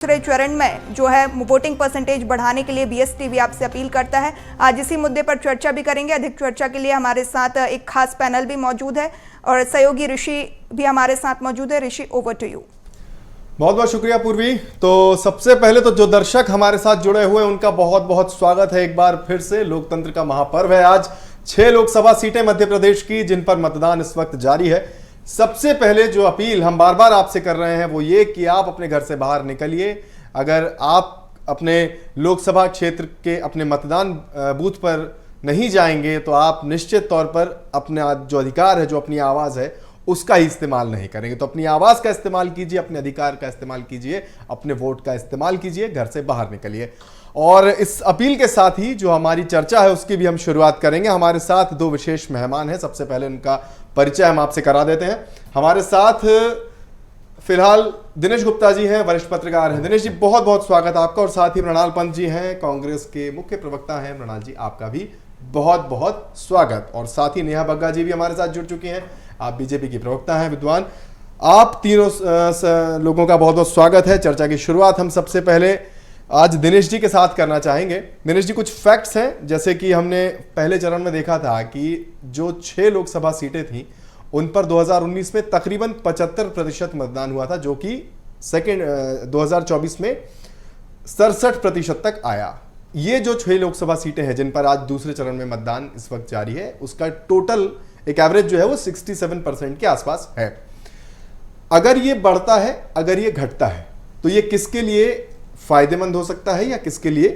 दूसरे चरण में जो है वोटिंग परसेंटेज बढ़ाने के लिए बीएसटीवी आपसे अपील करता है। आज इसी मुद्दे पर चर्चा भी करेंगे। अधिक चर्चा के लिए हमारे साथ एक खास पैनल भी मौजूद है और सहयोगी ऋषि भी हमारे साथ मौजूद है। ऋषि, ओवर टू यू। बहुत बहुत शुक्रिया पूर्वी। तो सबसे पहले तो जो दर्शक हमारे साथ जुड़े हुए हैं उनका बहुत बहुत स्वागत है एक बार फिर से। लोकतंत्र का महापर्व है आज। 6 लोकसभा सीटें मध्य प्रदेश की जिन पर मतदान इस वक्त जारी है। सबसे पहले जो अपील हम बार बार आपसे कर रहे हैं वो ये कि आप अपने घर से बाहर निकलिए। अगर आप अपने लोकसभा क्षेत्र के अपने मतदान बूथ पर नहीं जाएंगे तो आप निश्चित तौर पर अपना जो अधिकार है, जो अपनी आवाज़ है, उसका ही इस्तेमाल नहीं करेंगे। तो अपनी आवाज़ का इस्तेमाल कीजिए, अपने अधिकार का इस्तेमाल कीजिए, अपने वोट का इस्तेमाल कीजिए, घर से बाहर निकलिए। और इस अपील के साथ ही जो हमारी चर्चा है उसकी भी हम शुरुआत करेंगे। हमारे साथ 2 विशेष मेहमान हैं। सबसे पहले उनका परिचय हम आपसे करा देते हैं। हमारे साथ फिलहाल दिनेश गुप्ता जी हैं, वरिष्ठ पत्रकार हैं। दिनेश जी, बहुत बहुत स्वागत आपका। और साथ ही मृणाल पंत जी हैं, कांग्रेस के मुख्य प्रवक्ता हैं। मृणाल जी, आपका भी बहुत बहुत स्वागत। और साथ ही नेहा बग्गा जी भी हमारे साथ जुड़ चुकी हैं। आप बीजेपी की प्रवक्ता हैं, विद्वान। आप तीनों लोगों का बहुत बहुत स्वागत है। चर्चा की शुरुआत हम सबसे पहले आज दिनेश जी के साथ करना चाहेंगे। दिनेश जी, कुछ फैक्ट्स हैं। जैसे कि हमने पहले चरण में देखा था कि जो 6 लोकसभा सीटें थीं उन पर 2019 में तकरीबन 75% मतदान हुआ था, जो कि 2024 में 67% तक आया। ये जो 6 लोकसभा सीटें हैं जिन पर आज दूसरे चरण में मतदान इस वक्त जारी है, उसका टोटल एक एवरेज जो है वो 67% के आसपास है। अगर ये बढ़ता है, अगर ये घटता है, तो ये किसके लिए फायदेमंद हो सकता है या किसके लिए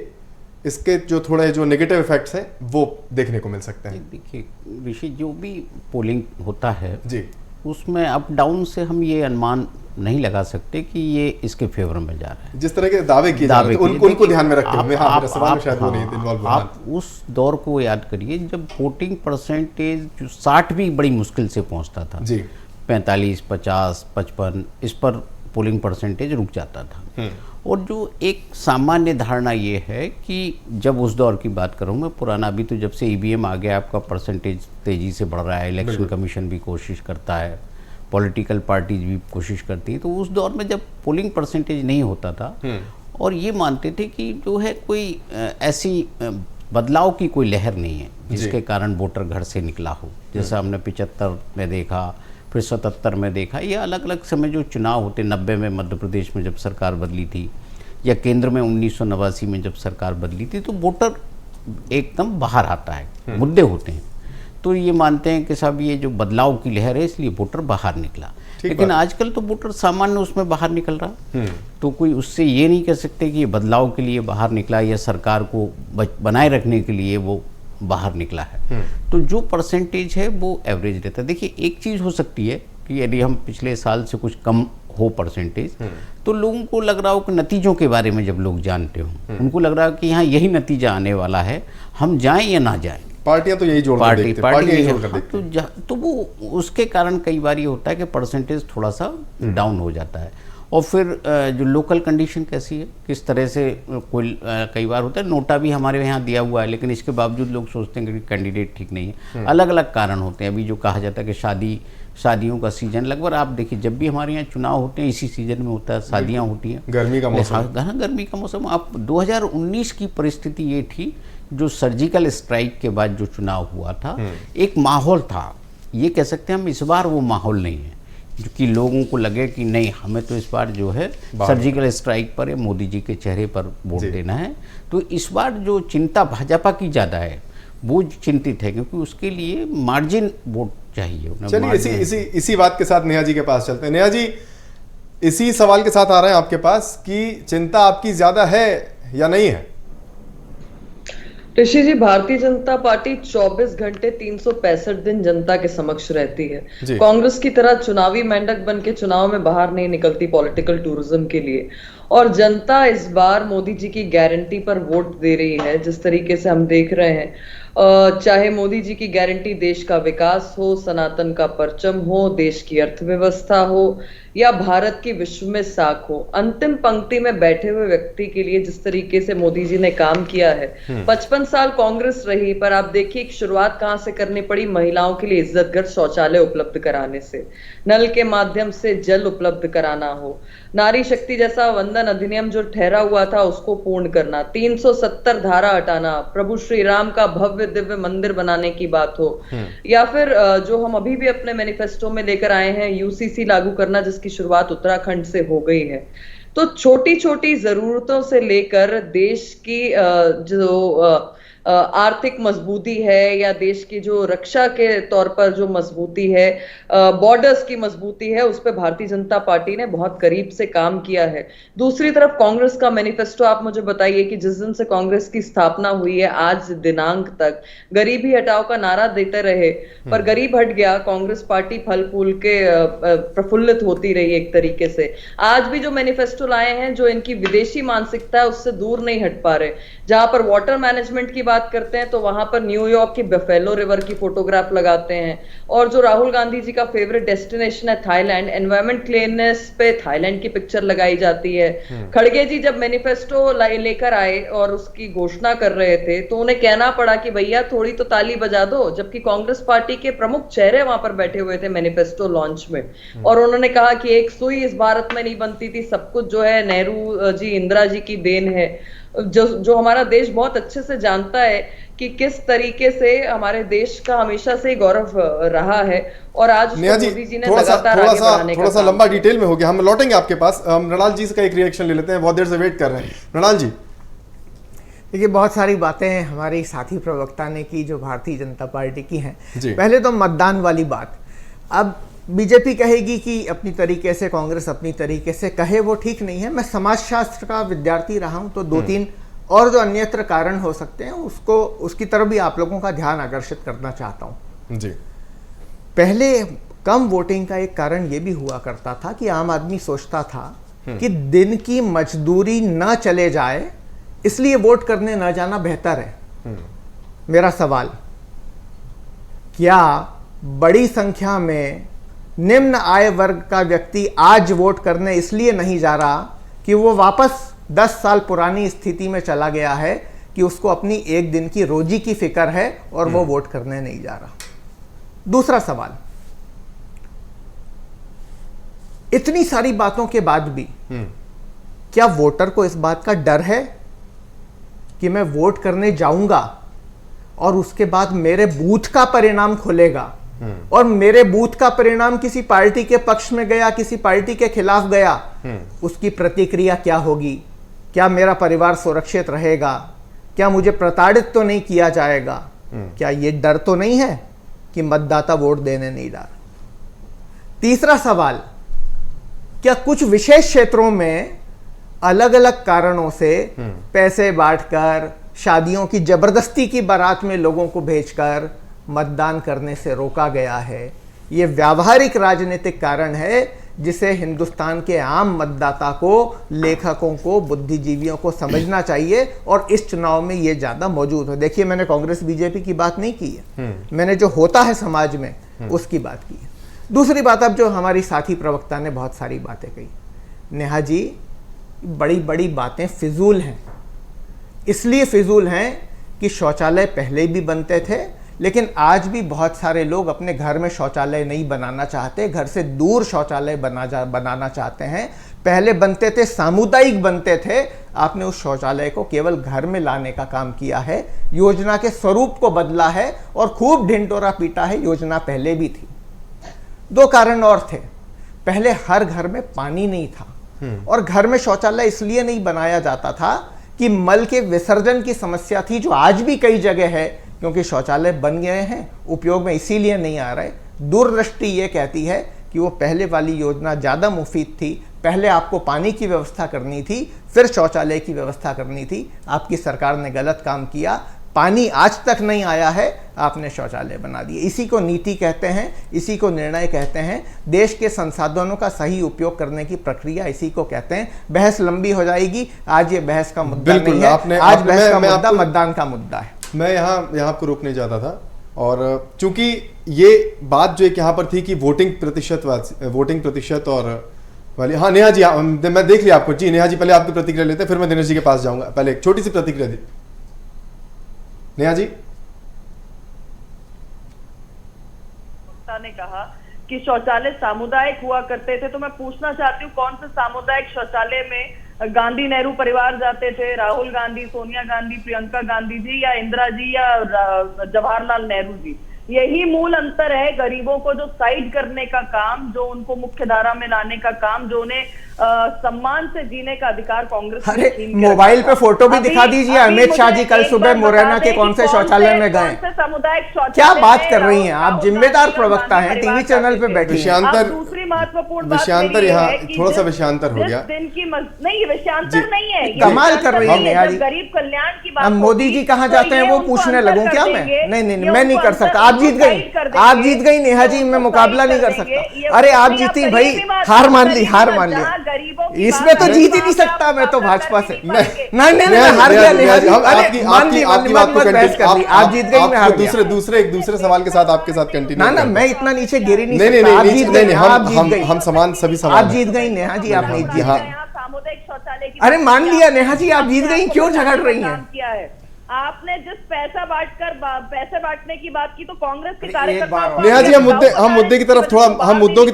इसके जो थोड़े जो नेगेटिव इफेक्ट्स हैं वो देखने को मिल सकते हैं? देखिए ऋषि, जो भी पोलिंग होता है जी, उसमें अप डाउन से हम ये अनुमान नहीं लगा सकते कि ये इसके फेवर में जा रहा है। जिस तरह के दावे किए जा रहे हैं उनको ध्यान में रखते हुए आप उस दौर को याद करिए जब वोटिंग परसेंटेज जो 60 भी बड़ी मुश्किल से पहुंचता था जी, 45, 50, 55 इस पर पोलिंग परसेंटेज रुक जाता था। और जो एक सामान्य धारणा ये है कि जब उस दौर की बात करूँ मैं, पुराना, अभी तो जब से ईवीएम आ गया आपका परसेंटेज तेज़ी से बढ़ रहा है, इलेक्शन कमीशन भी कोशिश करता है, पॉलिटिकल पार्टीज भी कोशिश करती है। तो उस दौर में जब पोलिंग परसेंटेज नहीं होता था और ये मानते थे कि जो है कोई ऐसी बदलाव की कोई लहर नहीं है जिसके कारण वोटर घर से निकला हो। जैसा हमने 75 में देखा, फिर 77 में देखा, ये अलग अलग समय जो चुनाव होते, 90 में मध्य प्रदेश में जब सरकार बदली थी या केंद्र में 1989 में जब सरकार बदली थी, तो वोटर एकदम बाहर आता है, मुद्दे होते हैं तो ये मानते हैं कि साहब ये जो बदलाव की लहर है इसलिए वोटर बाहर निकला। लेकिन आजकल तो वोटर सामान्य उसमें बाहर निकल रहा, तो कोई उससे ये नहीं कह सकते कि ये बदलाव के लिए बाहर निकला या सरकार को बनाए रखने के लिए वो बाहर निकला है। तो जो परसेंटेज है वो एवरेज रहता है। देखिए, एक चीज़ हो सकती है कि यदि हम पिछले साल से कुछ कम हो परसेंटेज, तो लोगों को लग रहा हो कि नतीजों के बारे में जब लोग जानते हो उनको लग रहा है कि यहाँ यही नतीजा आने वाला है, हम जाएं या ना जाएं। पार्टियां तो यही जोड़ कर देखती हैं। तो वो उसके कारण कई बार ये होता है कि परसेंटेज थोड़ा सा डाउन हो जाता है। और फिर जो लोकल कंडीशन कैसी है, किस तरह से कोई कई बार होता है, नोटा भी हमारे यहाँ दिया हुआ है लेकिन इसके बावजूद लोग सोचते हैं कि कैंडिडेट ठीक नहीं है। अलग अलग कारण होते हैं। अभी जो कहा जाता है कि शादियों का सीजन, लगभग आप देखिए जब भी हमारे यहाँ चुनाव होते हैं इसी सीजन में होता है, शादियाँ होती हैं, गर्मी का मौसम। गर्मी का मौसम। आप 2019 की परिस्थिति ये थी, जो सर्जिकल स्ट्राइक के बाद जो चुनाव हुआ था, एक माहौल था, ये कह सकते हैं हम, इस बार वो माहौल नहीं है, जो कि लोगों को लगे कि नहीं, हमें तो इस बार जो है सर्जिकल स्ट्राइक पर या मोदी जी के चेहरे पर वोट देना है। तो इस बार जो चिंता भाजपा की ज़्यादा है, वो चिंतित है क्योंकि उसके लिए मार्जिन वोट चाहिए। चलिए इसी बात के साथ नेहा जी के पास चलते हैं। नेहा जी, इसी सवाल के साथ आ रहे हैं आपके पास कि चिंता आपकी ज्यादा है या नहीं है? ऋषि जी, भारतीय जनता पार्टी 24 घंटे 365 दिन जनता के समक्ष रहती है। कांग्रेस की तरह चुनावी मेंढक बन के चुनाव में बाहर नहीं निकलती पॉलिटिकल टूरिज्म के लिए। और जनता इस बार मोदी जी की गारंटी पर वोट दे रही है। जिस तरीके से हम देख रहे हैं, चाहे मोदी जी की गारंटी देश का विकास हो, सनातन का परचम हो, देश की अर्थव्यवस्था हो या भारत की विश्व में साख हो, अंतिम पंक्ति में बैठे हुए व्यक्ति के लिए जिस तरीके से मोदी जी ने काम किया है। 55 साल कांग्रेस रही, पर आप देखिए शुरुआत कहां से करनी पड़ी, महिलाओं के लिए इज्जतघर शौचालय उपलब्ध कराने से, नल के माध्यम से जल उपलब्ध कराना हो, नारी शक्ति जैसा वंदन अधिनियम जो ठहरा हुआ था उसको पूर्ण करना, 370 धारा हटाना, प्रभु श्री राम का भव्य दिव्य मंदिर बनाने की बात हो, या फिर जो हम अभी भी अपने मैनिफेस्टो में लेकर आए हैं यूसीसी लागू करना, जिसकी शुरुआत उत्तराखंड से हो गई है। तो छोटी छोटी जरूरतों से लेकर देश की जो आर्थिक मजबूती है या देश की जो रक्षा के तौर पर जो मजबूती है, बॉर्डर्स की मजबूती है, उस पर भारतीय जनता पार्टी ने बहुत करीब से काम किया है। दूसरी तरफ कांग्रेस का मैनिफेस्टो आप मुझे बताइए कि जिस दिन से कांग्रेस की स्थापना हुई है आज दिनांक तक गरीबी हटाओ का नारा देते रहे, पर गरीब हट गया, कांग्रेस पार्टी फल फूल के प्रफुल्लित होती रही एक तरीके से। आज भी जो मैनिफेस्टो लाए हैं, जो इनकी विदेशी मानसिकता है उससे दूर नहीं हट पा रहे। जहां पर वाटर मैनेजमेंट की बात करते हैं तो वहां पर न्यूयॉर्क की बफेलो रिवर की फोटोग्राफ लगाते हैं, और जो राहुल गांधी जी का फेवरेट डेस्टिनेशन है थाईलैंड, एनवायरमेंट क्लीननेस पे थाईलैंड की पिक्चर लगाई जाती है। खड़गे जी जब मैनिफेस्टो लेकर आए और उसकी घोषणा कर रहे थे तो उन्हें कहना पड़ा कि भैया थोड़ी तो ताली बजा दो, जबकि कांग्रेस पार्टी के प्रमुख चेहरे वहां पर बैठे हुए थे मैनिफेस्टो लॉन्च में, और उन्होंने कहा कि एक सुई इस भारत में नहीं बनती थी, सब कुछ जो है नेहरू जी इंदिरा जी की देन है। जो हमारा देश बहुत अच्छे से जानता है कि किस तरीके से हमारे देश का हमेशा से गौरव रहा है, और आज मोदी जी ने लगातार आगे बढ़ाने का थोड़ा सा लंबा डिटेल में हो गया, हम लौटेंगे आपके पास। हम मृणाल जी का एक रिएक्शन ले लेते हैं, बहुत देर से वेट कर रहे हैं। मृणाल जी, देखिए बहुत सारी बातें हमारे साथी प्रवक्ता ने की जो भारतीय जनता पार्टी की हैं। पहले तो मतदान वाली बात, अब बीजेपी कहेगी कि अपनी तरीके से, कांग्रेस अपनी तरीके से कहे, वो ठीक नहीं है। मैं समाजशास्त्र का विद्यार्थी रहा हूं, तो दो तीन और जो अन्यत्र कारण हो सकते हैं उसकी तरफ भी आप लोगों का ध्यान आकर्षित करना चाहता हूं जी। पहले कम वोटिंग का एक कारण यह भी हुआ करता था कि आम आदमी सोचता था कि दिन की मजदूरी न चले जाए, इसलिए वोट करने न जाना बेहतर है। मेरा सवाल, क्या बड़ी संख्या में निम्न आय वर्ग का व्यक्ति आज वोट करने इसलिए नहीं जा रहा कि वो वापस 10 साल पुरानी स्थिति में चला गया है कि उसको अपनी एक दिन की रोजी की फिक्र है और वो वोट करने नहीं जा रहा? दूसरा सवाल, इतनी सारी बातों के बाद भी क्या वोटर को इस बात का डर है कि मैं वोट करने जाऊंगा और उसके बाद मेरे बूथ का परिणाम खुलेगा और मेरे बूथ का परिणाम किसी पार्टी के पक्ष में गया, किसी पार्टी के खिलाफ गया, उसकी प्रतिक्रिया क्या होगी? क्या मेरा परिवार सुरक्षित रहेगा? क्या मुझे प्रताड़ित तो नहीं किया जाएगा? क्या ये डर तो नहीं है कि मतदाता वोट देने नहीं जा रहा? तीसरा सवाल, क्या कुछ विशेष क्षेत्रों में अलग अलग कारणों से पैसे बांटकर, शादियों की जबरदस्ती की बारात में लोगों को भेजकर मतदान करने से रोका गया है? ये व्यावहारिक राजनीतिक कारण है जिसे हिंदुस्तान के आम मतदाता को, लेखकों को, बुद्धिजीवियों को समझना चाहिए, और इस चुनाव में ये ज्यादा मौजूद है। देखिए, मैंने कांग्रेस बीजेपी की बात नहीं की है, मैंने जो होता है समाज में उसकी बात की है। दूसरी बात, अब जो हमारी साथी प्रवक्ता ने बहुत सारी बातें कही, नेहा जी, बड़ी बड़ी बातें फिजूल हैं। इसलिए फिजूल हैं कि शौचालय पहले भी बनते थे, लेकिन आज भी बहुत सारे लोग अपने घर में शौचालय नहीं बनाना चाहते, घर से दूर शौचालय बनाना चाहते हैं। पहले बनते थे, सामुदायिक बनते थे, आपने उस शौचालय को केवल घर में लाने का काम किया है, योजना के स्वरूप को बदला है और खूब ढिंडोरा पीटा है। योजना पहले भी थी। दो कारण और थे, पहले हर घर में पानी नहीं था, और घर में शौचालय इसलिए नहीं बनाया जाता था कि मल के विसर्जन की समस्या थी, जो आज भी कई जगह है, क्योंकि शौचालय बन गए हैं, उपयोग में इसीलिए नहीं आ रहे। दूरदृष्टि ये कहती है कि वो पहले वाली योजना ज़्यादा मुफीद थी। पहले आपको पानी की व्यवस्था करनी थी, फिर शौचालय की व्यवस्था करनी थी। आपकी सरकार ने गलत काम किया, पानी आज तक नहीं आया है, आपने शौचालय बना दिए। इसी को नीति कहते हैं, इसी को निर्णय कहते हैं। देश के संसाधनों का सही उपयोग करने की प्रक्रिया इसी को कहते हैं। बहस लंबी हो जाएगी, आज ये बहस का मुद्दा नहीं है, आज बहस का मुद्दा मतदान का मुद्दा है। मैं यहाँ आपको रोकने जाता था, और चूंकि ये बात जो एक यहाँ पर थी कि वोटिंग प्रतिशत और वाली, हाँ नेहा जी, मैं देख लिया आपको जी। नेहा जी, पहले आपकी प्रतिक्रिया लेते हैं, फिर मैं दिनेश जी के पास जाऊंगा। पहले एक छोटी सी प्रतिक्रिया दी नेहा जी। ने कहा कि शौचालय सामुदायिक हुआ करते थे, तो मैं पूछना चाहती हूँ कौन से सामुदायिक शौचालय में गांधी नेहरू परिवार जाते थे, राहुल गांधी, सोनिया गांधी, प्रियंका गांधी जी या इंदिरा जी या जवाहरलाल नेहरू जी? यही मूल अंतर है। गरीबों को जो साइड करने का काम, जो उनको मुख्य धारा में लाने का काम, जो उन्हें सम्मान से जीने का अधिकार कांग्रेस अरे मोबाइल पे फोटो भी दिखा दीजिए। अमित शाह जी कल सुबह मुरैना के कौन से शौचालय में गए? क्या बात कर रही हैं आप? जिम्मेदार प्रवक्ता हैं, टीवी चैनल पे बैठे। दूसरी महत्वपूर्ण विषयांतर, यहाँ थोड़ा सा विषयांतर हो गया। दिन की नहीं, विषयांतर नहीं है, कमाल कर रही है नेहा जी। गरीब कल्याण की बात। अब मोदी जी कहाँ जाते हैं वो पूछने लगूं क्या मैं? नहीं, मैं नहीं कर सकता। आप जीत गई, आप जीत गई नेहा जी, मैं मुकाबला नहीं कर सकता। अरे आप जीती भाई, हार मान ली, हार मान ली। इसमें तो जीत ही नहीं सकता मैं तो भाजपा से। नहीं, हार गया नेहा जी। आपकी बात को कंटिन्यू, आप जीत गई, मैं हार गया। दूसरे सवाल के साथ आपके साथ कंटिन्यू। ना मैं इतना नीचे गिर ही नहीं सकता। आप जीत गई, आप जीत गई, हम समान सभी समान। आप जीत गई नेहा जी, आप नहीं जीत गई। सामुदायिक शौचालय की अरे मान लिया नेहा जी, आप जीत गई, क्यों झगड़ रही हैं? आपने जिस पैसे बांटने की बात की, तो कांग्रेस के कार्यकर्ताओं। नेहा जी, हम मुद्दे की तरफ थोड़ा, हम मुद्दों की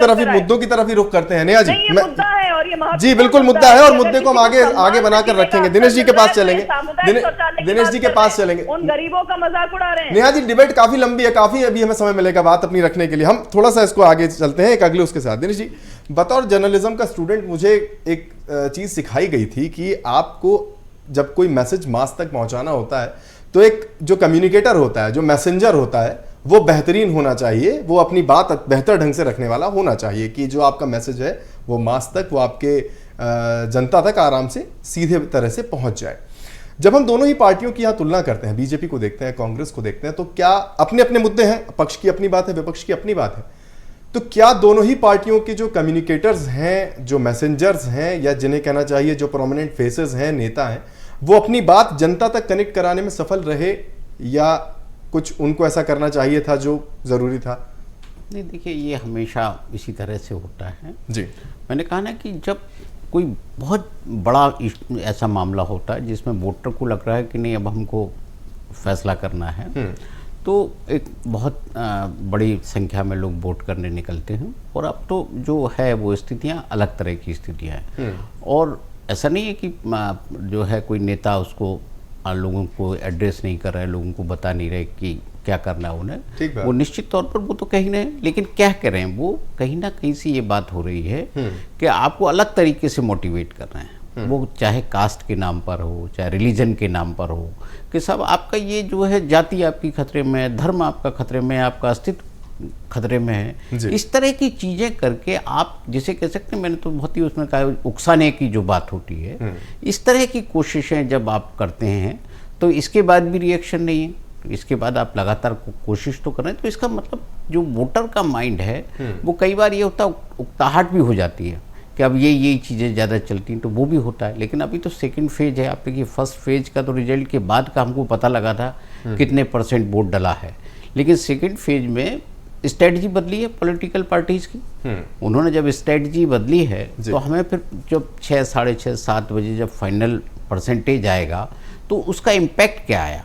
तरफ ही रुख करते हैं नेहा जी। मुद्दा है और ये जी बिल्कुल मुद्दा है, और मुद्दे को हम आगे बनाकर रखेंगे। दिनेश जी के पास चलेंगे, दिनेश जी के पास चलेंगे। उन गरीबों का मजाक उड़ा रहे हैं। नेहा जी, डिबेट काफी लंबी है, काफी अभी हमें समय मिलेगा बात अपनी रखने के लिए। हम थोड़ा सा इसको आगे चलते हैं एक अगले उसके साथ। दिनेश जी, बतौर जर्नलिज्म का स्टूडेंट मुझे एक चीज सिखाई गई थी कि आपको जब कोई मैसेज मास तक पहुंचाना होता है तो एक जो कम्युनिकेटर होता है, जो मैसेंजर होता है, वो बेहतरीन होना चाहिए, वो अपनी बात बेहतर ढंग से रखने वाला होना चाहिए कि जो आपका मैसेज है वो मास तक, वो आपके जनता तक आराम से सीधे तरह से पहुंच जाए। जब हम दोनों ही पार्टियों की यहाँ तुलना करते हैं, बीजेपी को देखते हैं, कांग्रेस को देखते हैं, तो क्या अपने अपने मुद्दे हैं, पक्ष की अपनी बात है, विपक्ष की अपनी बात है, तो क्या दोनों ही पार्टियों के जो कम्युनिकेटर्स हैं, जो मैसेंजर्स हैं, या जिन्हें कहना चाहिए जो प्रोमिनेंट फेसेस हैं, नेता हैं, वो अपनी बात जनता तक कनेक्ट कराने में सफल रहे, या कुछ उनको ऐसा करना चाहिए था जो जरूरी था? नहीं, देखिए ये हमेशा इसी तरह से होता है जी। मैंने कहा ना कि जब कोई बहुत बड़ा ऐसा मामला होता है जिसमें वोटर को लग रहा है कि नहीं अब हमको फैसला करना है, तो एक बहुत बड़ी संख्या में लोग वोट करने निकलते हैं। और अब तो जो है वो स्थितियां अलग तरह की स्थितियां हैं, और ऐसा नहीं है कि जो है कोई नेता उसको लोगों को एड्रेस नहीं कर रहे हैं, लोगों को बता नहीं रहे कि क्या करना है उन्हें। वो निश्चित तौर पर वो तो कहीं नहीं, लेकिन क्या करें, वो कहीं ना कहीं से ये बात हो रही है कि आपको अलग तरीके से मोटिवेट कर रहे हैं। वो चाहे कास्ट के नाम पर हो, चाहे रिलीजन के नाम पर हो, कि सब आपका ये जो है जाति आपकी खतरे में है, धर्म आपका खतरे में है, आपका अस्तित्व खतरे में है। इस तरह की चीजें करके आप जिसे कह सकते हैं, मैंने तो बहुत ही उसमें कहा उकसाने की जो बात होती है, इस तरह की कोशिशें जब आप करते हैं तो इसके बाद भी रिएक्शन नहीं है, इसके बाद आप लगातार कोशिश तो कर रहे हैं, तो इसका मतलब जो वोटर का माइंड है वो कई बार ये होता उकताहट भी हो जाती है कि अब यही चीज़ें ज़्यादा चलती हैं, तो वो भी होता है। लेकिन अभी तो सेकंड फेज है। आप देखिए फर्स्ट फेज का तो रिजल्ट के बाद का हमको पता लगा था कितने % वोट डला है, लेकिन सेकंड फेज में स्ट्रेटजी बदली है पॉलिटिकल पार्टीज की। उन्होंने जब स्ट्रेटजी बदली है तो हमें फिर जब 6, साढ़े 6, 7 बजे जब फाइनल % आएगा तो उसका इम्पैक्ट क्या आया,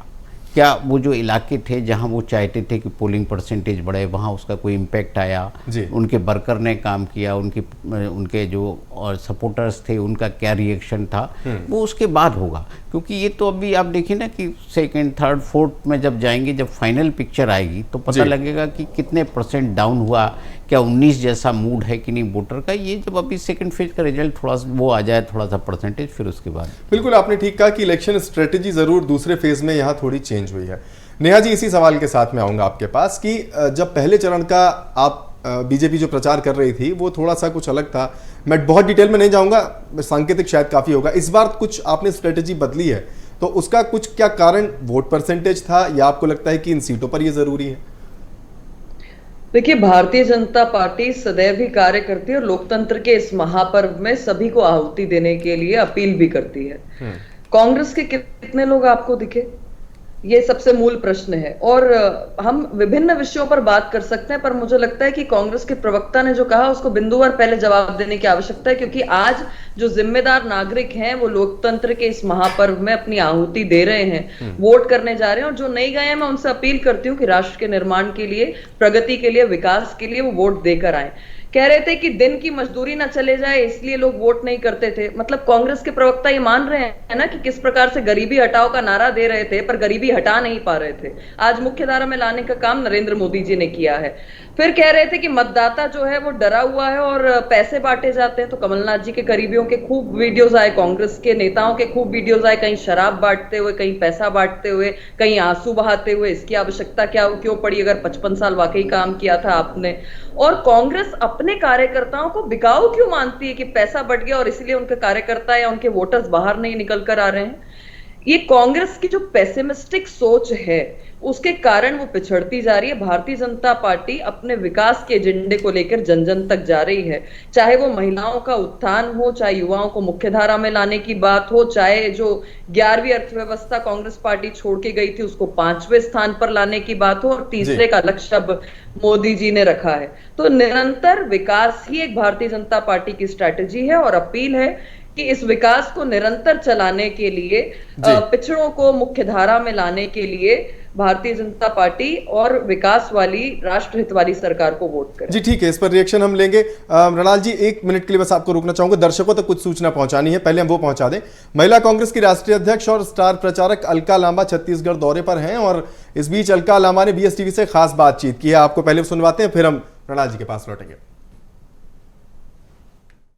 क्या वो जो इलाके थे जहां वो चाहते थे कि पोलिंग % बढ़े वहां उसका कोई इम्पैक्ट आया, उनके वर्कर ने काम किया, उनके जो और सपोर्टर्स थे उनका क्या रिएक्शन था, वो उसके बाद होगा। क्योंकि ये तो अभी आप देखिए ना कि सेकंड, थर्ड, फोर्थ में जब जाएंगे, जब फाइनल पिक्चर आएगी तो पता लगेगा कि कितने % डाउन हुआ, क्या 19 जैसा मूड है कि नहीं वोटर का। ये जब अभी सेकंड फेज का रिजल्ट थोड़ा वो आ जाए, थोड़ा सा %, फिर उसके बाद। बिल्कुल आपने ठीक कहा कि इलेक्शन स्ट्रेटेजी जरूर दूसरे फेज में यहाँ थोड़ी चेंज हुई है। नेहा जी, इसी सवाल के साथ में आऊंगा आपके पास कि जब पहले चरण का आप बीजेपी जो प्रचार कर रही थी वो थोड़ा सा कुछ अलग था, मैं बहुत डिटेल में नहीं जाऊंगा, सांकेतिक शायद काफी होगा। इस बार कुछ आपने स्ट्रेटेजी बदली है, तो उसका कुछ क्या कारण वोट % था, या आपको लगता है कि इन सीटों पर ये जरूरी है? देखिए, भारतीय जनता पार्टी सदैव ही कार्य करती है और लोकतंत्र के इस महापर्व में सभी को आहुति देने के लिए अपील भी करती है। कांग्रेस के कितने लोग आपको दिखे? ये सबसे मूल प्रश्न है। और हम विभिन्न विषयों पर बात कर सकते हैं, पर मुझे लगता है कि कांग्रेस के प्रवक्ता ने जो कहा उसको बिंदुवार पहले जवाब देने की आवश्यकता है, क्योंकि आज जो जिम्मेदार नागरिक हैं वो लोकतंत्र के इस महापर्व में अपनी आहुति दे रहे हैं, वोट करने जा रहे हैं। और जो नहीं गए हैं, मैं उनसे अपील करती हूँ कि राष्ट्र के निर्माण के लिए, प्रगति के लिए, विकास के लिए वो वोट देकर आए। कह रहे थे कि दिन की मजदूरी ना चले जाए इसलिए लोग वोट नहीं करते थे। मतलब कांग्रेस के प्रवक्ता ये मान रहे हैं ना कि किस प्रकार से गरीबी हटाओ का नारा दे रहे थे पर गरीबी हटा नहीं पा रहे थे। आज मुख्यधारा में लाने का काम नरेंद्र मोदी जी ने किया है। फिर कह रहे थे कि मतदाता जो है वो डरा हुआ है और पैसे बांटे जाते हैं। तो कमलनाथ जी के करीबियों के खूब वीडियोज आए, कांग्रेस के नेताओं के खूब वीडियोज आए, कहीं शराब बांटते हुए, कहीं पैसा बांटते हुए, कहीं आंसू बहाते हुए। इसकी आवश्यकता क्यों पड़ी अगर 55 साल वाकई काम किया था आपने? और कांग्रेस अपने कार्यकर्ताओं को बिकाऊ क्यों मानती है कि पैसा बढ़ गया और इसलिए उनके कार्यकर्ता या उनके वोटर्स बाहर नहीं निकल कर आ रहे हैं? ये कांग्रेस की जो पेसिमिस्टिक सोच है उसके कारण वो पिछड़ती जा रही है। भारतीय जनता पार्टी अपने विकास के एजेंडे को लेकर जन जन तक जा रही है, चाहे वो महिलाओं का उत्थान हो, चाहे युवाओं को मुख्यधारा में लाने की बात हो, चाहे जो 11वीं अर्थव्यवस्था कांग्रेस पार्टी छोड़ के गई थी उसको 5वें स्थान पर लाने की बात हो, और तीसरे का लक्ष्य अब मोदी जी ने रखा है। तो निरंतर विकास ही एक भारतीय जनता पार्टी की स्ट्रैटेजी है, और अपील है कि इस विकास को निरंतर चलाने के लिए, पिछड़ों को मुख्यधारा में लाने के लिए भारतीय जनता पार्टी और विकास वाली, राष्ट्रहित वाली सरकार को वोट करें। जी ठीक है, इस पर रिएक्शन हम लेंगे। मृणाल जी, 1 मिनट के लिए बस आपको रोकना चाहूंगा, दर्शकों तक कुछ सूचना पहुंचानी है, पहले हम वो पहुंचा दें। महिला कांग्रेस की राष्ट्रीय अध्यक्ष और स्टार प्रचारक अलका लांबा छत्तीसगढ़ दौरे पर हैं, और इस बीच अलका लांबा ने BSTV से खास बातचीत की है। आपको पहले सुनवाते हैं, फिर हम मृणाल जी के पास लौटेंगे।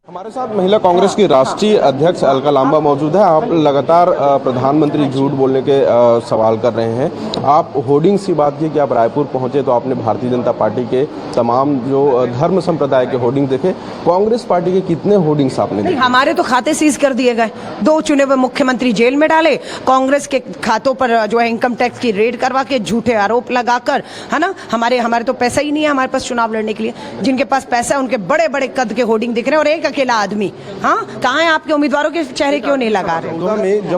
हमारे साथ महिला कांग्रेस की राष्ट्रीय अध्यक्ष अलका लांबा मौजूद है। आप लगातार प्रधानमंत्री झूठ बोलने के सवाल कर रहे हैं। आप होर्डिंग्स की बात की कि आप रायपुर पहुंचे तो आपने भारतीय जनता पार्टी के तमाम जो धर्म संप्रदाय के होर्डिंग देखे। कांग्रेस पार्टी के कितने होर्डिंग्स आपने देखे? हमारे तो खाते सीज कर दिए गए, 2 चुने हुए मुख्यमंत्री जेल में डाले, कांग्रेस के खातों पर जो है इनकम टैक्स की रेड करवा के झूठे आरोप लगाकर, है ना। हमारे तो पैसा ही नहीं है हमारे पास चुनाव लड़ने के लिए। जिनके पास पैसा है उनके बड़े बड़े कद के होर्डिंग दिख रहे हैं, और एक अकेला आदमी, हाँ, कहाँ है आपके उम्मीदवारों के चेहरे क्यों नहीं लगा रहे? 14 में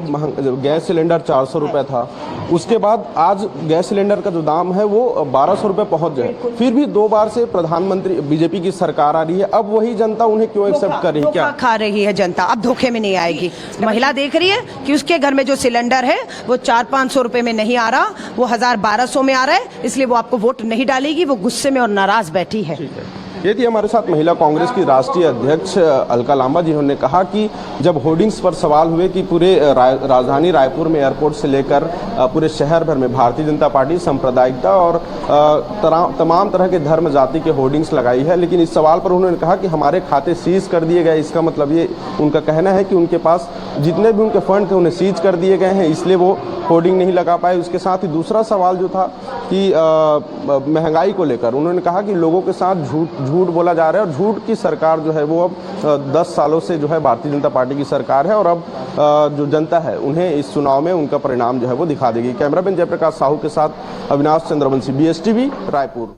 जब गैस सिलेंडर 400 रुपए था, उसके बाद आज गैस सिलेंडर का जो दाम है वो 1200 रुपए पहुंच गए। फिर भी 2 बार से प्रधानमंत्री बीजेपी की सरकार आ रही है, अब वही जनता उन्हें क्यों एक्सेप्ट कर रही है? क्या खा रही है जनता? अब धोखे में नहीं आएगी। महिला देख रही है कि उसके घर में जो सिलेंडर है वो 400-500 रुपए में नहीं आ रहा, वो 1000-1200 में आ रहा है, इसलिए वो आपको वोट नहीं डालेगी। वो गुस्से में और नाराज बैठी है। ये थी हमारे साथ महिला कांग्रेस की राष्ट्रीय अध्यक्ष अलका लांबा, जिन्होंने कहा कि जब होर्डिंग्स पर सवाल हुए कि पूरे राजधानी रायपुर में एयरपोर्ट से लेकर पूरे शहर भर में भारतीय जनता पार्टी सांप्रदायिकता और तमाम तरह के धर्म जाति के होर्डिंग्स लगाई है, लेकिन इस सवाल पर उन्होंने कहा कि हमारे खाते सीज कर दिए गए। इसका मतलब ये उनका कहना है कि उनके पास जितने भी उनके फंड थे उन्हें सीज कर दिए गए हैं, इसलिए वो होर्डिंग नहीं लगा पाए। उसके साथ ही दूसरा सवाल जो था कि महंगाई को लेकर उन्होंने कहा कि लोगों के साथ झूठ बोला जा रहा है, और झूठ की सरकार जो है वो अब 10 सालों से जो है भारतीय जनता पार्टी की सरकार है, और अब जो जनता है उन्हें इस चुनाव में उनका परिणाम जो है वो दिखा देगी। कैमरामैन जयप्रकाश साहू के साथ अविनाश चंद्रवंशी, BSTV रायपुर।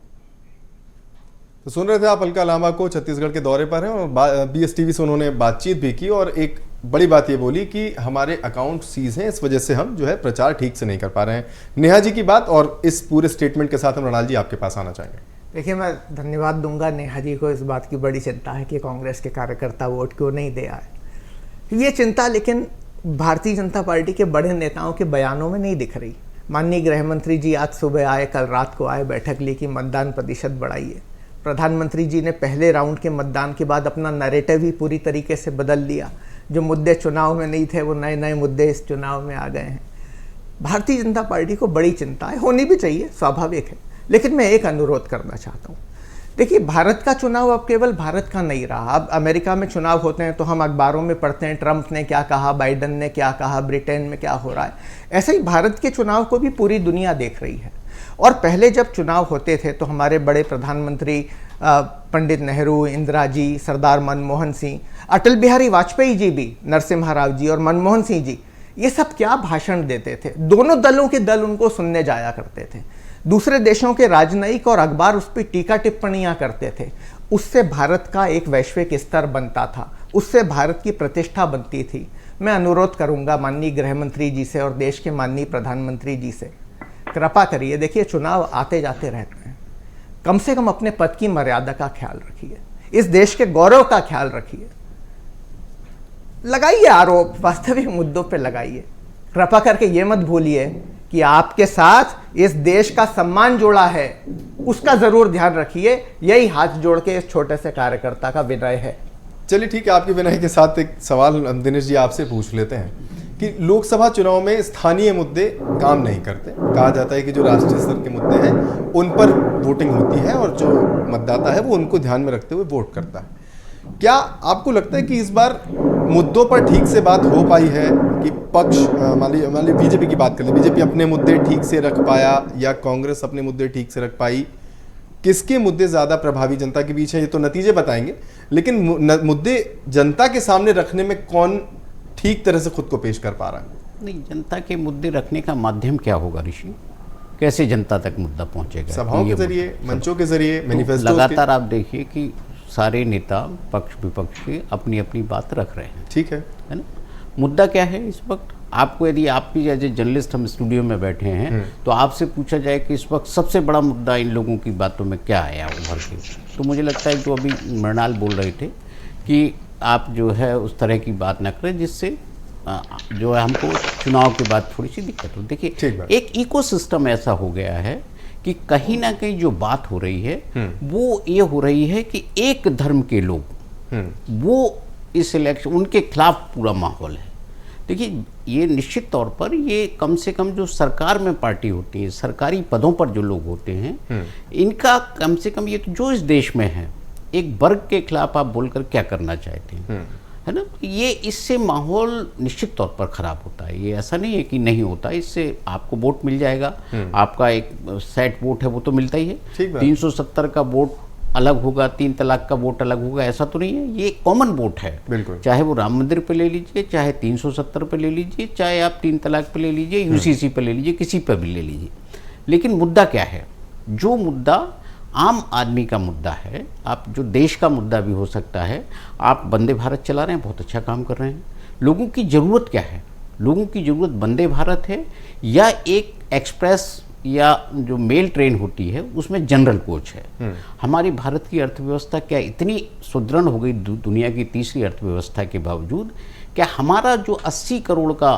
तो सुन रहे थे आप अलका लांबा को, छत्तीसगढ़ के दौरे पर हैं, और BSTV से उन्होंने बातचीत भी की, और एक बड़ी बात ये बोली कि हमारे अकाउंट सीज हैं, इस वजह से हम जो है प्रचार ठीक से नहीं कर पा रहे हैं। नेहा जी की बात, और इस पूरे स्टेटमेंट के साथ हम मृणाल जी आपके पास आना चाहेंगे। देखिए, मैं धन्यवाद दूंगा नेहा जी को। इस बात की बड़ी चिंता है कि कांग्रेस के कार्यकर्ता वोट क्यों नहीं दे आए। ये चिंता लेकिन भारतीय जनता पार्टी के बड़े नेताओं के बयानों में नहीं दिख रही। माननीय गृह मंत्री जी आज सुबह आए, कल रात को आए, बैठक ली कि मतदान प्रतिशत बढ़ाइए। प्रधानमंत्री जी ने पहले राउंड के मतदान के बाद अपना नैरेटिव ही पूरी तरीके से बदल लिया। जो मुद्दे चुनाव में नहीं थे वो नए नए मुद्दे इस चुनाव में आ गए हैं। भारतीय जनता पार्टी को बड़ी चिंता है, होनी भी चाहिए, स्वाभाविक है। लेकिन मैं एक अनुरोध करना चाहता हूँ। देखिए, भारत का चुनाव अब केवल भारत का नहीं रहा। अब अमेरिका में चुनाव होते हैं तो हम अखबारों में पढ़ते हैं ट्रंप ने क्या कहा, बाइडन ने क्या कहा, ब्रिटेन में क्या हो रहा है। ऐसे ही भारत के चुनाव को भी पूरी दुनिया देख रही है। और पहले जब चुनाव होते थे तो हमारे बड़े प्रधानमंत्री पंडित नेहरू, इंदिरा जी, सरदार मनमोहन सिंह, अटल बिहारी वाजपेयी जी भी, नरसिम्हा राव जी और मनमोहन सिंह जी, ये सब क्या भाषण देते थे। दोनों दलों के दल उनको सुनने जाया करते थे। दूसरे देशों के राजनयिक और अखबार उस पर टीका टिप्पणियां करते थे। उससे भारत का एक वैश्विक स्तर बनता था, उससे भारत की प्रतिष्ठा बनती थी। मैं अनुरोध करूंगा माननीय गृह मंत्री जी से और देश के माननीय प्रधानमंत्री जी से, कृपा करिए, देखिए चुनाव आते जाते रहते हैं, कम से कम अपने पद की मर्यादा का ख्याल रखिए, इस देश के गौरव का ख्याल रखिए। लगाइए आरोप, वास्तविक मुद्दों पे लगाइए। कृपा करके ये मत भूलिए कि आपके साथ इस देश का सम्मान जोड़ा है, उसका जरूर ध्यान रखिए। यही हाथ जोड़ के इस छोटे से कार्यकर्ता का विनय है। चलिए ठीक है, आपके विनय के साथ एक सवाल दिनेश जी आपसे पूछ लेते हैं कि लोकसभा चुनाव में स्थानीय मुद्दे काम नहीं करते। कहा जाता है कि जो राष्ट्रीय स्तर के मुद्दे हैं उन पर वोटिंग होती है और जो मतदाता है वो उनको ध्यान में रखते हुए वोट करता है। क्या आपको लगता है कि इस बार मुद्दों पर ठीक से बात हो पाई है कि पक्ष, मान लीजिए बीजेपी की बात कर ले, बीजेपी अपने मुद्दे ठीक से रख पाया या कांग्रेस अपने मुद्दे ठीक से रख पाई? किसके मुद्दे ज़्यादा प्रभावी जनता के बीच है ये तो नतीजे बताएंगे, लेकिन मुद्दे जनता के सामने रखने में कौन ठीक तरह से खुद को पेश कर पा रहा है? नहीं, जनता के मुद्दे रखने का माध्यम क्या होगा ऋषि? कैसे जनता तक मुद्दा पहुंचेगा? सभाओं के जरिए, मंचों के जरिए, मैनिफेस्टो। लगातार आप देखिए कि सारे नेता पक्ष विपक्ष के अपनी अपनी बात रख रहे हैं। ठीक है ना? मुद्दा क्या है इस वक्त? आपको यदि आप भी एज ए जर्नलिस्ट हम स्टूडियो में बैठे हैं तो आपसे पूछा जाए कि इस वक्त सबसे बड़ा मुद्दा इन लोगों की बातों में क्या आया उभर के, तो मुझे लगता है जो अभी मृणाल बोल रहे थे कि आप जो है उस तरह की बात न करें जिससे जो है हमको चुनाव के बाद थोड़ी सी दिक्कत हो। देखिए एक इकोसिस्टम ऐसा हो गया है कि कहीं ना कहीं जो बात हो रही है वो ये हो रही है कि एक धर्म के लोग वो इस इलेक्शन, उनके खिलाफ पूरा माहौल है। देखिए ये निश्चित तौर पर ये कम से कम जो सरकार में पार्टी होती है, सरकारी पदों पर जो लोग होते हैं, इनका कम से कम ये तो जो इस देश में है एक वर्ग के खिलाफ आप बोलकर क्या करना चाहते हैं, है ना? ये इससे माहौल निश्चित तौर पर खराब होता है। ये ऐसा नहीं है कि नहीं होता, इससे आपको वोट मिल जाएगा, आपका एक सेट वोट है वो तो मिलता ही है। 370 का वोट अलग होगा, 3 तलाक का वोट अलग होगा, ऐसा तो नहीं है। ये कॉमन वोट है, चाहे वो राम मंदिर पे ले लीजिए, चाहे 370 पे ले लीजिए, चाहे आप 3 तलाक पे ले लीजिए, यूसीसी पे ले लीजिए, किसी पे भी ले लीजिए। लेकिन मुद्दा क्या है? जो मुद्दा आम आदमी का मुद्दा है, आप जो देश का मुद्दा भी हो सकता है। आप वंदे भारत चला रहे हैं, बहुत अच्छा काम कर रहे हैं। लोगों की ज़रूरत क्या है? लोगों की ज़रूरत वंदे भारत है या एक एक्सप्रेस या जो मेल ट्रेन होती है उसमें जनरल कोच है। हमारी भारत की अर्थव्यवस्था क्या इतनी सुदृढ़ हो गई दुनिया की तीसरी अर्थव्यवस्था के बावजूद? क्या हमारा जो 80 करोड़ का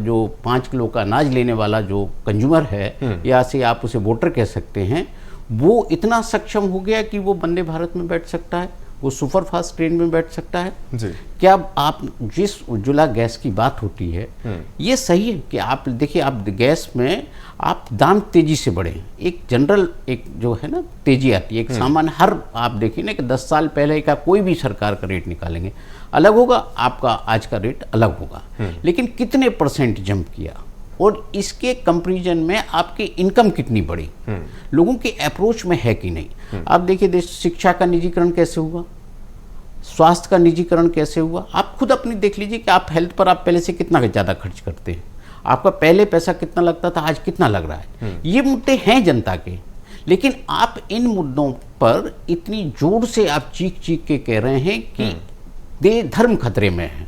जो 5 किलो का अनाज लेने वाला जो कंज्यूमर है, या से आप उसे वोटर कह सकते हैं, वो इतना सक्षम हो गया कि वो वंदे भारत में बैठ सकता है, वो सुपर फास्ट ट्रेन में बैठ सकता है जी? क्या आप जिस उज्ज्वला गैस की बात होती है, ये सही है कि आप देखिए, आप गैस में आप दाम तेजी से बढ़े, एक जनरल एक जो है ना तेजी आती है, एक सामान्य हर आप देखिए ना कि 10 साल पहले का कोई भी सरकार का रेट निकालेंगे अलग होगा, आपका आज का रेट अलग होगा, लेकिन कितने % जंप किया और इसके कंपैरिजन में आपकी इनकम कितनी बढ़ी, लोगों के अप्रोच में है कि नहीं। आप देखिए शिक्षा का निजीकरण कैसे हुआ, स्वास्थ्य का निजीकरण कैसे हुआ, आप खुद अपनी देख लीजिए कि आप हेल्थ पर आप पहले से कितना ज़्यादा खर्च करते हैं, आपका पहले पैसा कितना लगता था, आज कितना लग रहा है। ये मुद्दे हैं जनता के, लेकिन आप इन मुद्दों पर इतनी जोर से आप चीख के कह रहे हैं कि धर्म खतरे में है,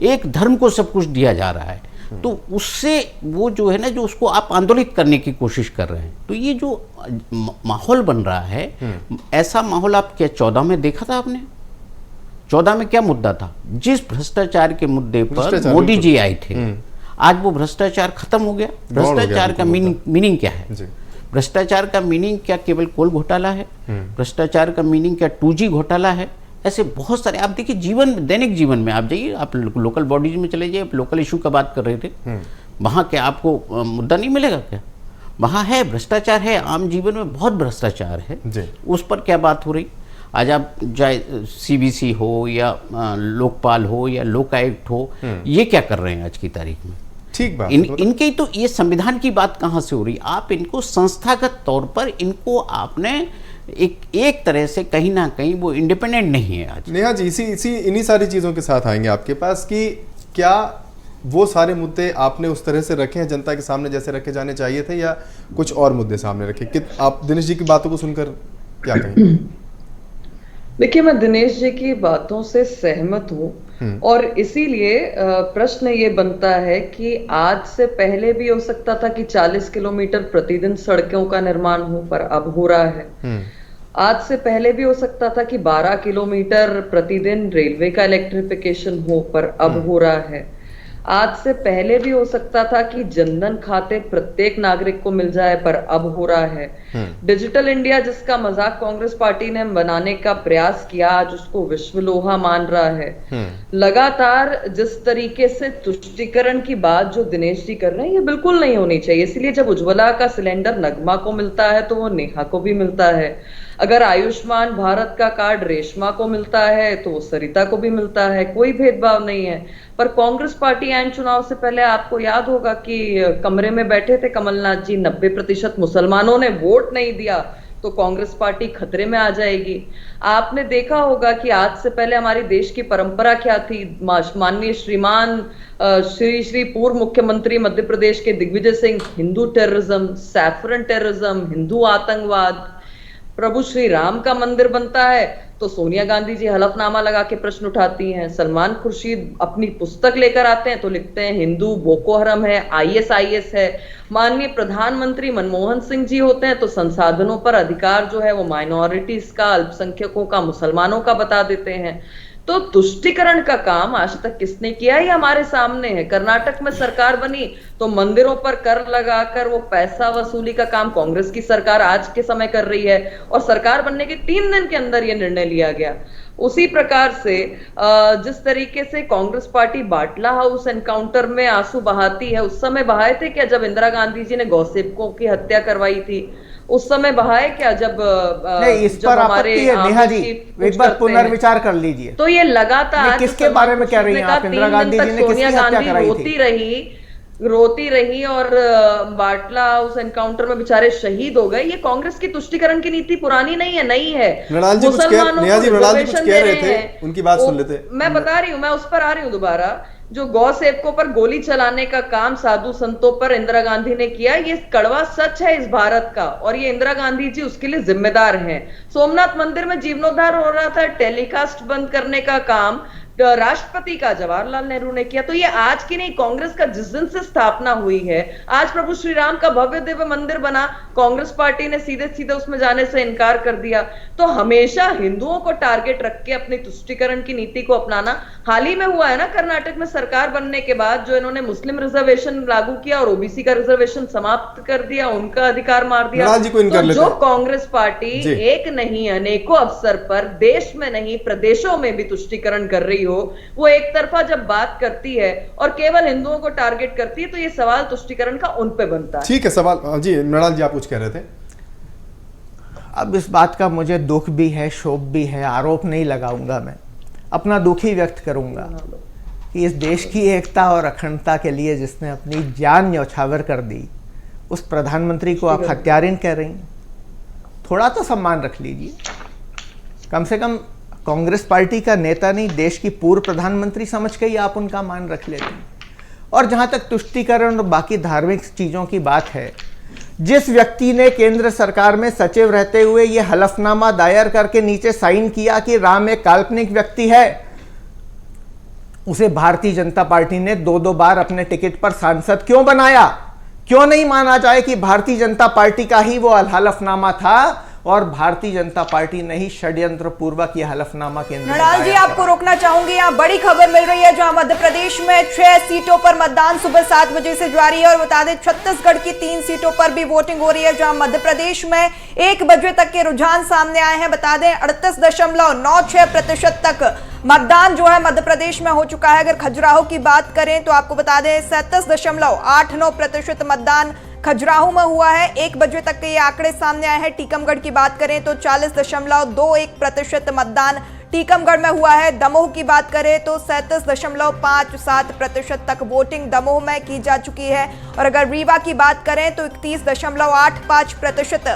एक धर्म को सब कुछ दिया जा रहा है, तो उससे वो जो है ना, जो उसको आप आंदोलित करने की कोशिश कर रहे हैं, तो ये जो माहौल बन रहा है, ऐसा माहौल आप क्या 14 में देखा था आपने? 14 में क्या मुद्दा था? जिस भ्रष्टाचार के मुद्दे पर मोदी जी आए थे, आज वो भ्रष्टाचार खत्म हो गया। भ्रष्टाचार का मीनिंग क्या है? भ्रष्टाचार का मीनिंग क्या केवल कोल घोटाला है? भ्रष्टाचार का मीनिंग क्या 2G घोटाला है? ऐसे बहुत सारे आप देखिए, जीवन दैनिक जीवन में आप जाइए, आप लोकल बॉडीज में चले जाइए, लोकल इशू का बात कर रहे थे, वहाँ क्या आपको मुद्दा नहीं मिलेगा क्या? वहाँ है, भ्रष्टाचार है, आम जीवन में बहुत भ्रष्टाचार है, उस पर क्या बात हो रही? आज आप चाहे CBC हो या लोकपाल हो या लोकायुक्त हो, ये क्या कर रहे हैं आज की तारीख में? ठीक बात इनके तो ये संविधान की बात कहाँ से हो रही? आप इनको संस्थागत तौर पर इनको आपने एक तरह से कहीं ना कहीं वो इंडिपेंडेंट नहीं है आज। नेहा जी, इन्हीं सारी चीज़ों के साथ आएंगे आपके पास कि क्या वो सारे मुद्दे आपने उस तरह से रखे हैं जनता के सामने जैसे रखे जाने चाहिए थे, या कुछ और मुद्दे सामने रखे? कि आप दिनेश जी की बातों को सुनकर क्या कहेंगे? देखिए, मैं दिनेश जी की बातों से सहमत हूँ और इसीलिए प्रश्न ये बनता है कि आज से पहले भी हो सकता था कि 40 किलोमीटर प्रतिदिन सड़कों का निर्माण हो, पर अब हो रहा है। आज से पहले भी हो सकता था कि 12 किलोमीटर प्रतिदिन रेलवे का इलेक्ट्रिफिकेशन हो, पर अब हो रहा है। आज से पहले भी हो सकता था कि जनधन खाते प्रत्येक नागरिक को मिल जाए, पर अब हो रहा है। डिजिटल इंडिया जिसका मजाक कांग्रेस पार्टी ने बनाने का प्रयास किया, आज उसको विश्व लोहा मान रहा है। लगातार जिस तरीके से तुष्टीकरण की बात जो दिनेश जी कर रहे हैं, ये बिल्कुल नहीं होनी चाहिए। इसलिए जब उज्ज्वला का सिलेंडर नगमा को मिलता है तो वो नेहा को भी मिलता है। अगर आयुष्मान भारत का कार्ड रेशमा को मिलता है तो वो सरिता को भी मिलता है, कोई भेदभाव नहीं है। पर कांग्रेस पार्टी आइन चुनाव से पहले आपको याद होगा कि कमरे में बैठे थे कमलनाथ जी, 90% मुसलमानों ने वोट नहीं दिया तो कांग्रेस पार्टी खतरे में आ जाएगी। आपने देखा होगा कि आज से पहले हमारी देश की परंपरा क्या थी। माननीय श्रीमान श्री पूर्व मुख्यमंत्री मध्य प्रदेश के Digvijay Singh Hindu terrorism, saffron terrorism, Hindu आतंकवाद। प्रभु श्री राम का मंदिर बनता है तो सोनिया गांधी जी हलफनामा लगा के प्रश्न उठाती हैं। सलमान खुर्शीद अपनी पुस्तक लेकर आते हैं तो लिखते हैं हिंदू बोको हरम है, ISIS है। माननीय प्रधानमंत्री मनमोहन सिंह जी होते हैं तो संसाधनों पर अधिकार जो है वो माइनॉरिटीज का, अल्पसंख्यकों का, मुसलमानों का बता देते हैं। तो तुष्टीकरण का काम आज तक किसने किया, ये हमारे सामने है। कर्नाटक में सरकार बनी तो मंदिरों पर कर लगाकर वो पैसा वसूली का काम कांग्रेस की सरकार आज के समय कर रही है, और सरकार बनने के 3 दिन के अंदर ये निर्णय लिया गया। उसी प्रकार से जिस तरीके से कांग्रेस पार्टी बाटला हाउस एनकाउंटर में आंसू बहाती है, उस समय बहाए थे क्या जब इंदिरा गांधी जी ने गौसेवकों की हत्या करवाई थी? उस समय बहाए क्या जब नहीं, इस पर आपत्ति है नेहा जी, एक बार पुनर्विचार कर लीजिए। तो ये लगातार किसके बारे में कह रही हैं आप? इंदिरा गांधी जी ने किसकी हत्या कराई थी? रोती रही और बाटला हाउस एनकाउंटर में बेचारे शहीद हो गए। ये कांग्रेस की तुष्टीकरण की नीति पुरानी नहीं है, नई है। मुसलमानों को रिजर्वेशन दे रहे हैं, उनकी बात सुन लेते। मैं बता रही हूँ, मैं उस पर आ रही हूँ दोबारा। जो गौ सेवकों पर गोली चलाने का काम साधु संतों पर इंदिरा गांधी ने किया, ये कड़वा सच है इस भारत का, और ये इंदिरा गांधी जी उसके लिए जिम्मेदार हैं। सोमनाथ मंदिर में जीर्णोद्धार हो रहा था, टेलीकास्ट बंद करने का काम राष्ट्रपति का जवाहरलाल नेहरू ने किया। तो ये आज की नहीं, कांग्रेस का जिस दिन से स्थापना हुई है, आज प्रभु श्री राम का भव्य दिव्य मंदिर बना, कांग्रेस पार्टी ने सीधे सीधे उसमें जाने से इनकार कर दिया। तो हमेशा हिंदुओं को टारगेट रख के अपनी तुष्टीकरण की नीति को अपनाना। हाल ही में हुआ है ना कर्नाटक में सरकार बनने के बाद जो इन्होंने मुस्लिम रिजर्वेशन लागू किया और ओबीसी का रिजर्वेशन समाप्त कर दिया, उनका अधिकार मार दिया। तो जो कांग्रेस पार्टी एक नहीं अनेकों अवसर पर देश में नहीं प्रदेशों में भी तुष्टीकरण कर रही हो, वो एक तरफा जब बात करती है और केवल हिंदुओं को टारगेट करती है, तो ये सवाल तुष्टीकरण का उन पे बनता है। ठीक है, सवाल जी मृणाल जी आप कुछ कह रहे थे। अब इस बात का मुझे दुख भी है, शोक भी है, आरोप नहीं लगाऊंगा, मैं अपना दुख ही व्यक्त करूंगा कि इस देश की एकता और अखंडता के लिए जिसने अपनी जान न्यौछावर कर दी, उस प्रधानमंत्री को आप हत्यारिन कह रही हैं। थोड़ा तो सम्मान रख लीजिए, कम से कम कांग्रेस पार्टी का नेता नहीं, देश की पूर्व प्रधानमंत्री समझ के ही आप उनका मान रख लेते हैं। और जहां तक तुष्टीकरण और बाकी धार्मिक चीजों की बात है, जिस व्यक्ति ने केंद्र सरकार में सचिव रहते हुए यह हलफनामा दायर करके नीचे साइन किया कि राम एक काल्पनिक व्यक्ति है, उसे भारतीय जनता पार्टी ने 2-2 बार अपने टिकट पर सांसद क्यों बनाया? क्यों नहीं माना जाए कि भारतीय जनता पार्टी का ही वो हलफनामा था और भारतीय जनता पार्टी ने ही षड्यंत्र पूर्वक यह हलफनामा केंद्र। मृणाल जी आपको रोकना चाहूंगी, यहाँ बड़ी खबर मिल रही है जहां मध्य प्रदेश में 6 सीटों पर मतदान सुबह 7 बजे से जारी है, और बता दें छत्तीसगढ़ की 3 सीटों पर भी वोटिंग हो रही है, जहां मध्य प्रदेश में 1 बजे तक के रुझान सामने आए हैं। बता दें 38.96% तक मतदान जो है मध्य प्रदेश में हो चुका है। अगर खजुराहो की बात करें तो आपको बता दें 37.89% मतदान खजुराहो में हुआ है। 1 बजे तक के ये आंकड़े सामने आए हैं। टीकमगढ़ की बात करें तो 40.21% मतदान टीकमगढ़ में हुआ है। दमोह की बात करें तो 37.57% तक वोटिंग दमोह में की जा चुकी है। और अगर रीवा की बात करें तो 31.85%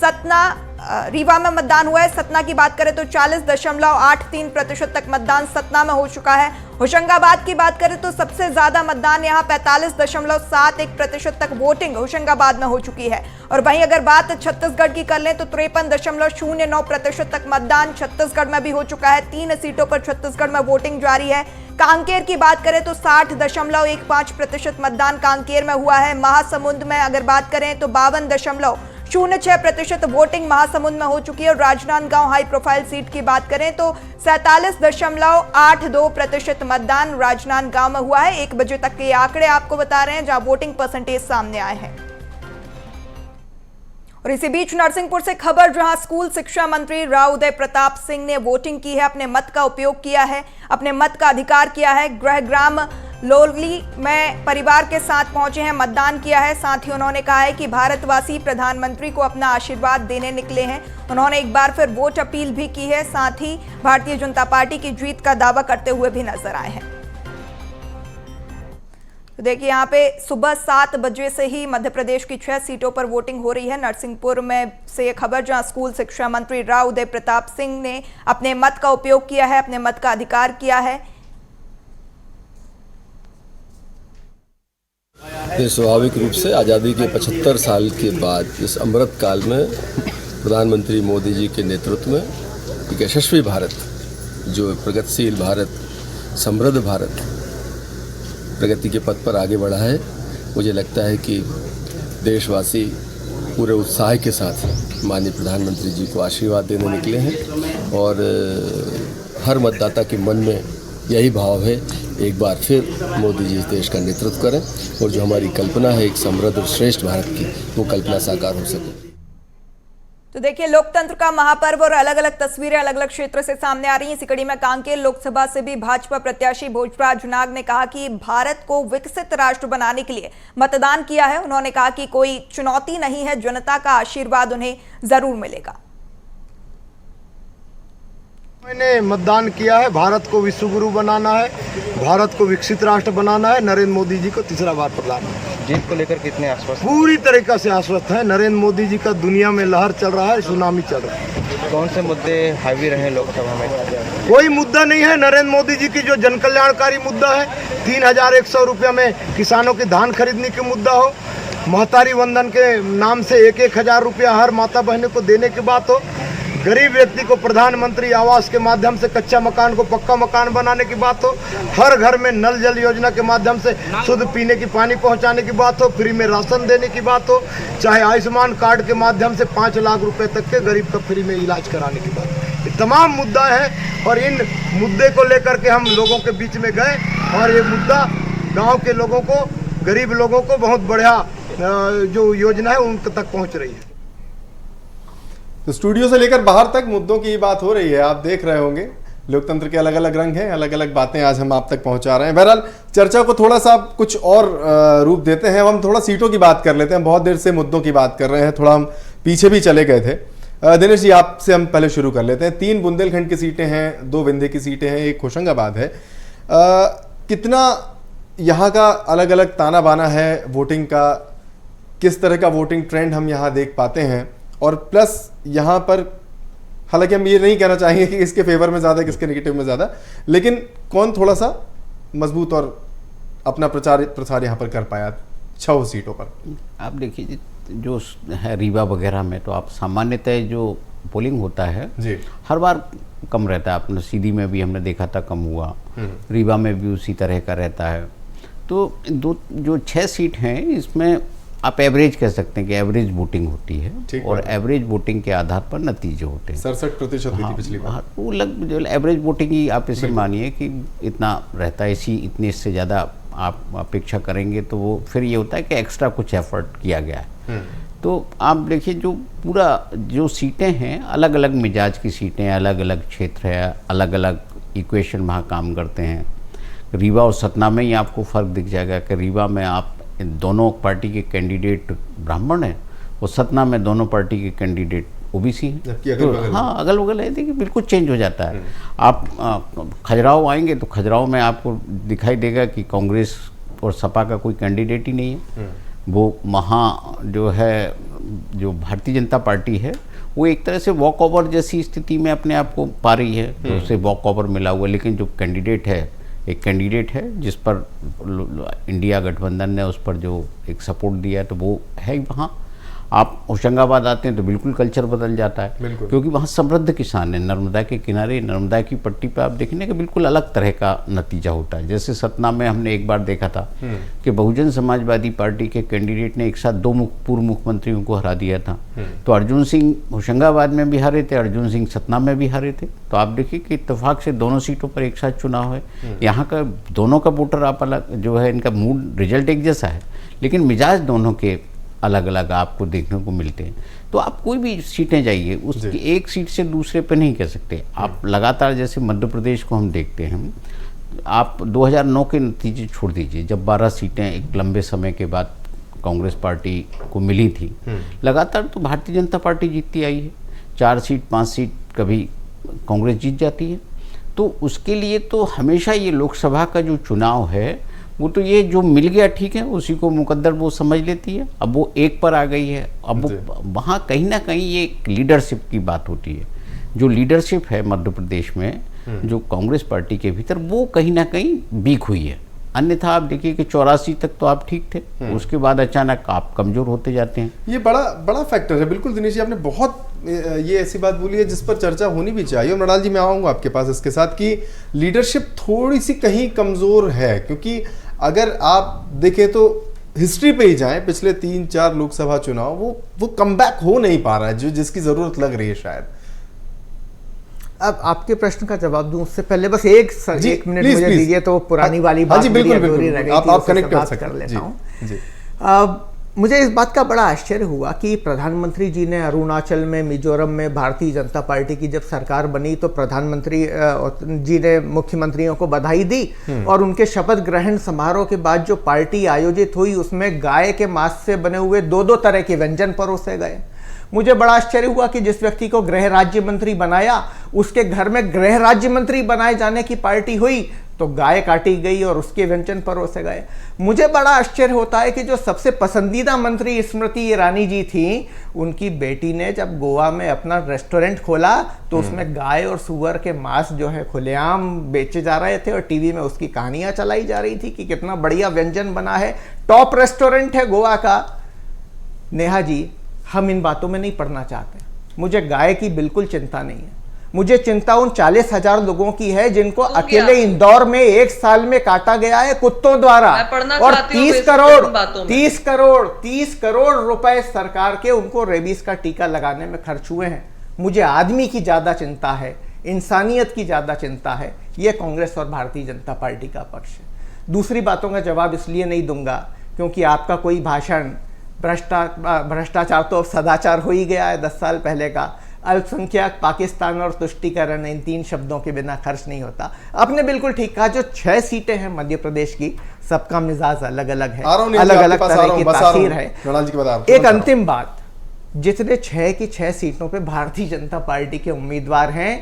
सतना रीवा में मतदान हुआ है। सतना की बात करें तो 40.83% तक मतदान सतना में हो चुका है। होशंगाबाद की बात करें तो सबसे ज्यादा मतदान यहां 45.71% तक वोटिंग होशंगाबाद में हो चुकी है। और वहीं अगर बात छत्तीसगढ़ की कर लें तो 53.09% तक मतदान छत्तीसगढ़ में भी हो चुका है। 3 सीटों पर छत्तीसगढ़ में वोटिंग जारी है। कांकेर की बात करें तो 60.15% मतदान कांकेर में हुआ है। महासमुंद में अगर बात करें तो 52.06% वोटिंग महासमुंद में हो चुकी है। और राजनांदगांव हाई प्रोफाइल सीट की बात करें तो 47.82% मतदान राजनांदगांव में हुआ है। 1 बजे तक के आंकड़े आपको बता रहे हैं जहां वोटिंग परसेंटेज सामने आए हैं। और इसी बीच नरसिंहपुर से खबर, जहां स्कूल शिक्षा मंत्री राव उदय प्रताप सिंह ने वोटिंग की है, अपने मत का उपयोग किया है, अपने मत का अधिकार किया है। गृहग्राम लोरली में परिवार के साथ पहुंचे हैं, मतदान किया है। साथ ही उन्होंने कहा है कि भारतवासी प्रधानमंत्री को अपना आशीर्वाद देने निकले हैं। उन्होंने एक बार फिर वोट अपील भी की है। साथ ही भारतीय जनता पार्टी की जीत का दावा करते हुए भी नजर आए हैं। तो देखिए यहाँ पे सुबह 7 बजे से ही मध्य प्रदेश की 6 सीटों पर वोटिंग हो रही है। नरसिंहपुर में से ये खबर, जहां स्कूल शिक्षा मंत्री राव उदय प्रताप सिंह ने अपने मत का उपयोग किया है, अपने मत का अधिकार किया है। ये स्वाभाविक रूप से आज़ादी के 75 साल के बाद इस अमृत काल में प्रधानमंत्री मोदी जी के नेतृत्व में एक यशस्वी भारत, जो प्रगतिशील भारत, समृद्ध भारत, प्रगति के पथ पर आगे बढ़ा है, मुझे लगता है कि देशवासी पूरे उत्साह के साथ माननीय प्रधानमंत्री जी को आशीर्वाद देने निकले हैं। और हर मतदाता के मन में यही भाव है, एक बार फिर मोदी जी इस देश का नेतृत्व करें और जो हमारी कल्पना है एक समृद्ध और श्रेष्ठ भारत की, वो कल्पना साकार हो सके। तो देखिए, लोकतंत्र का महापर्व और अलग अलग तस्वीरें अलग अलग क्षेत्र से सामने आ रही हैं। इसी कड़ी में कांकेर लोकसभा से भी भाजपा प्रत्याशी भोजराज नाग ने कहा कि भारत को विकसित राष्ट्र बनाने के लिए मतदान किया है। उन्होंने कहा कि कोई चुनौती नहीं है, जनता का आशीर्वाद उन्हें जरूर मिलेगा। मैंने मतदान किया है, भारत को विश्व गुरु बनाना है, भारत को विकसित राष्ट्र बनाना है, नरेंद्र मोदी जी को तीसरा बार प्रधानमंत्री। जीत को लेकर कितने आश्वस्त? पूरी तरीका से आश्वस्त है। नरेंद्र मोदी जी का दुनिया में लहर चल रहा है, सुनामी चल रहा है। कौन से मुद्दे हावी रहे लोकसभा में? कोई मुद्दा नहीं है। नरेंद्र मोदी जी की जो जन कल्याणकारी मुद्दा है, 3100 रुपया में किसानों की धान खरीदने की मुद्दा हो, महतारी वंदन के नाम से 1,000 रुपया हर माता बहनों को देने की बात हो, गरीब व्यक्ति को प्रधानमंत्री आवास के माध्यम से कच्चा मकान को पक्का मकान बनाने की बात हो, हर घर में नल जल योजना के माध्यम से शुद्ध पीने की पानी पहुंचाने की बात हो, फ्री में राशन देने की बात हो, चाहे आयुष्मान कार्ड के माध्यम से 5 लाख रुपए तक के गरीब का फ्री में इलाज कराने की बात। ये तमाम मुद्दा है और इन मुद्दे को लेकर के हम लोगों के बीच में गए और ये मुद्दा गाँव के लोगों को, गरीब लोगों को बहुत बढ़िया जो योजना है उन तक पहुँच रही है। तो स्टूडियो से लेकर बाहर तक मुद्दों की बात हो रही है। आप देख रहे होंगे लोकतंत्र के अलग अलग रंग हैं, अलग अलग बातें आज हम आप तक पहुंचा रहे हैं। बहरहाल चर्चा को थोड़ा सा कुछ और रूप देते हैं। हम थोड़ा सीटों की बात कर लेते हैं। बहुत देर से मुद्दों की बात कर रहे हैं, थोड़ा हम पीछे भी चले गए थे। दिनेश जी, आपसे हम पहले शुरू कर लेते हैं। 3 बुंदेलखंड की सीटें हैं, 2 विंध्य की सीटें हैं, 1 होशंगाबाद है। कितना यहाँ का अलग अलग ताना बाना है वोटिंग का, किस तरह का वोटिंग ट्रेंड हम यहाँ देख पाते हैं, और प्लस यहाँ पर हालांकि हम ये नहीं कहना चाहेंगे कि किसके फेवर में ज़्यादा किसके नेगेटिव में ज़्यादा, लेकिन कौन थोड़ा सा मजबूत और अपना प्रचार यहाँ पर कर पाया 6 सीटों पर? आप देखिए, जो है रीवा वगैरह में तो आप सामान्यतः जो पोलिंग होता है जी, हर बार कम रहता है। अपने सीधी में भी हमने देखा था कम हुआ, रीवा में भी उसी तरह का रहता है। तो जो 6 सीट हैं इसमें आप एवरेज कह सकते हैं कि एवरेज वोटिंग होती है और एवरेज वोटिंग के आधार पर नतीजे होते हैं। 67% हुई थी पिछली बार। वो लगभग एवरेज वोटिंग ही आप इसे मानिए कि इतना रहता है। इतने इससे ज़्यादा आप अपेक्षा करेंगे तो वो फिर ये होता है कि एक्स्ट्रा कुछ एफर्ट किया गया है। तो आप देखिए, जो पूरा जो सीटें हैं अलग अलग मिजाज की सीटें, अलग अलग क्षेत्र है, अलग अलग इक्वेशन वहाँ काम करते हैं। रीवा और सतना में ही आपको फ़र्क दिख जाएगा कि रीवा में आप दोनों पार्टी के कैंडिडेट ब्राह्मण हैं और सतना में दोनों पार्टी के कैंडिडेट ओबीसी हैं। तो हाँ, अगल बगल है, देखिए बिल्कुल चेंज हो जाता है। आप खजुराहो आएंगे तो खजुराहो में आपको दिखाई देगा कि कांग्रेस और सपा का कोई कैंडिडेट ही नहीं है। वो वहाँ जो है, जो भारतीय जनता पार्टी है वो एक तरह से वॉक ओवर जैसी स्थिति में अपने आप को पा रही है, तो उसे वॉक ओवर मिला हुआ। लेकिन जो कैंडिडेट है, एक कैंडिडेट है जिस पर इंडिया गठबंधन ने उस पर जो एक सपोर्ट दिया है, तो वो है वहाँ। आप होशंगाबाद आते हैं तो बिल्कुल कल्चर बदल जाता है, क्योंकि वहाँ समृद्ध किसान है। नर्मदा के किनारे, नर्मदा की पट्टी पे आप देखेंगे कि बिल्कुल अलग तरह का नतीजा होता है। जैसे सतना में हमने एक बार देखा था कि बहुजन समाजवादी पार्टी के कैंडिडेट ने एक साथ 2 पूर्व मुख्यमंत्रियों को हरा दिया था। तो अर्जुन सिंह होशंगाबाद में भी हारे थे, अर्जुन सिंह सतना में भी हारे थे। तो आप देखिए कि इत्तेफाक से दोनों सीटों पर एक साथ चुनाव है। यहाँ का दोनों का वोटर आप अलग जो है, इनका मूड रिजल्ट एक जैसा है, लेकिन मिजाज दोनों के अलग अलग आपको देखने को मिलते हैं। तो आप कोई भी सीटें जाइए, उसकी एक सीट से दूसरे पे नहीं कह सकते आप। लगातार जैसे मध्य प्रदेश को हम देखते हैं, आप 2009 के नतीजे छोड़ दीजिए, जब 12 सीटें एक लंबे समय के बाद कांग्रेस पार्टी को मिली थी, लगातार तो भारतीय जनता पार्टी जीतती आई है। 4 सीट 5 सीट कभी कांग्रेस जीत जाती है। तो उसके लिए तो हमेशा ये लोकसभा का जो चुनाव है, वो तो ये जो मिल गया ठीक है, उसी को मुकद्दर वो समझ लेती है। अब वो एक पर आ गई है, अब वो वहाँ कहीं ना कहीं ये लीडरशिप की बात होती है। जो लीडरशिप है मध्य प्रदेश में, जो कांग्रेस पार्टी के भीतर, वो कहीं ना कहीं वीक हुई है। अन्यथा आप देखिए कि 84 तक तो आप ठीक थे, उसके बाद अचानक आप कमजोर होते जाते हैं। ये बड़ा फैक्टर है। बिल्कुल दिनेश जी, आपने बहुत ये ऐसी बात बोली है जिस पर चर्चा होनी भी चाहिए। और मृणाल जी, मैं आऊँगा आपके पास इसके साथ कि लीडरशिप थोड़ी सी कहीं कमज़ोर है, क्योंकि अगर आप देखें तो हिस्ट्री पे ही जाएं, पिछले 3-4 लोकसभा चुनाव वो कमबैक हो नहीं पा रहा है जो जिसकी ज़रूरत लग रही है शायद। अब आपके प्रश्न का जवाब दूं उससे पहले बस एक मिनट मुझे दीजिए, तो पुरानी वाली बात जी बिल्कुल आप कनेक्ट कर लेता हूं। मुझे इस बात का बड़ा आश्चर्य हुआ कि प्रधानमंत्री जी ने अरुणाचल में, मिजोरम में भारतीय जनता पार्टी की जब सरकार बनी तो प्रधानमंत्री जी ने मुख्यमंत्रियों को बधाई दी, और उनके शपथ ग्रहण समारोह के बाद जो पार्टी आयोजित हुई उसमें गाय के मांस से बने हुए 2-2 तरह के व्यंजन परोसे गए। मुझे बड़ा आश्चर्य हुआ कि जिस व्यक्ति को गृह राज्य मंत्री बनाया, उसके घर में गृह राज्य मंत्री बनाए जाने की पार्टी हुई तो गाय काटी गई और उसके व्यंजन परोसे गए। मुझे बड़ा आश्चर्य होता है कि जो सबसे पसंदीदा मंत्री स्मृति ईरानी जी थी, उनकी बेटी ने जब गोवा में अपना रेस्टोरेंट खोला तो उसमें गाय और सुअर के मांस जो है खुलेआम बेचे जा रहे थे, और टीवी में उसकी कहानियां चलाई जा रही थी कि कितना बढ़िया व्यंजन बना है, टॉप रेस्टोरेंट है गोवा का। नेहा जी, हम इन बातों में नहीं पड़ना चाहते। मुझे गाय की बिल्कुल चिंता नहीं है। मुझे चिंता उन 40,000 लोगों की है जिनको अकेले इंदौर में 1 साल में काटा गया है कुत्तों द्वारा, और 30 करोड़ रुपए सरकार के उनको रेबीज का टीका लगाने में खर्च हुए हैं। मुझे आदमी की ज्यादा चिंता है, इंसानियत की ज्यादा चिंता है। यह कांग्रेस और भारतीय जनता पार्टी का पक्ष है। दूसरी बातों का जवाब इसलिए नहीं दूंगा क्योंकि आपका कोई भाषण भ्रष्टाचार तो अब सदाचार हो ही गया है 10 साल पहले का। अल्पसंख्यक, पाकिस्तान और तुष्टीकरण, इन 3 शब्दों के बिना खर्च नहीं होता। आपने बिल्कुल ठीक कहा, जो 6 सीटें हैं मध्य प्रदेश की, सबका मिजाज अलग अलग है, अलग अलग तरह की तासीर है। एक अंतिम बात, जितने 6 की 6 सीटों पे भारतीय जनता पार्टी के उम्मीदवार हैं,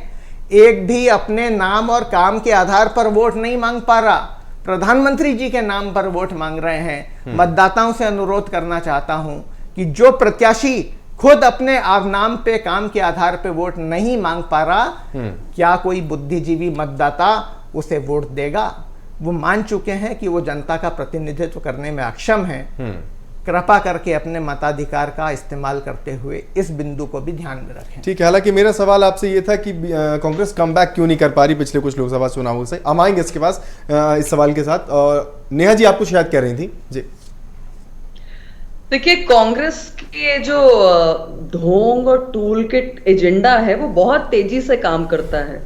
एक भी अपने नाम और काम के आधार पर वोट नहीं मांग पा रहा, प्रधानमंत्री जी के नाम पर वोट मांग रहे हैं। मतदाताओं से अनुरोध करना चाहता हूं कि जो प्रत्याशी खुद अपने नाम पे, काम के आधार पे वोट नहीं मांग पा रहा, क्या कोई बुद्धिजीवी मतदाता उसे वोट देगा? वो मान चुके हैं कि वो जनता का प्रतिनिधित्व करने में अक्षम है। कृपा करके अपने मताधिकार का इस्तेमाल करते हुए इस बिंदु को भी ध्यान में रखें। ठीक है, हालांकि मेरा सवाल आपसे ये था कि कांग्रेस कमबैक क्यों नहीं कर पा रही पिछले कुछ लोकसभा चुनावों से। हम आएंगे इसके पास इस सवाल के साथ। और नेहा जी, आप कुछ शायद कह रही थी जी। देखिए, कांग्रेस के जो ढोंग और टूल किट एजेंडा है वो बहुत तेजी से काम करता है।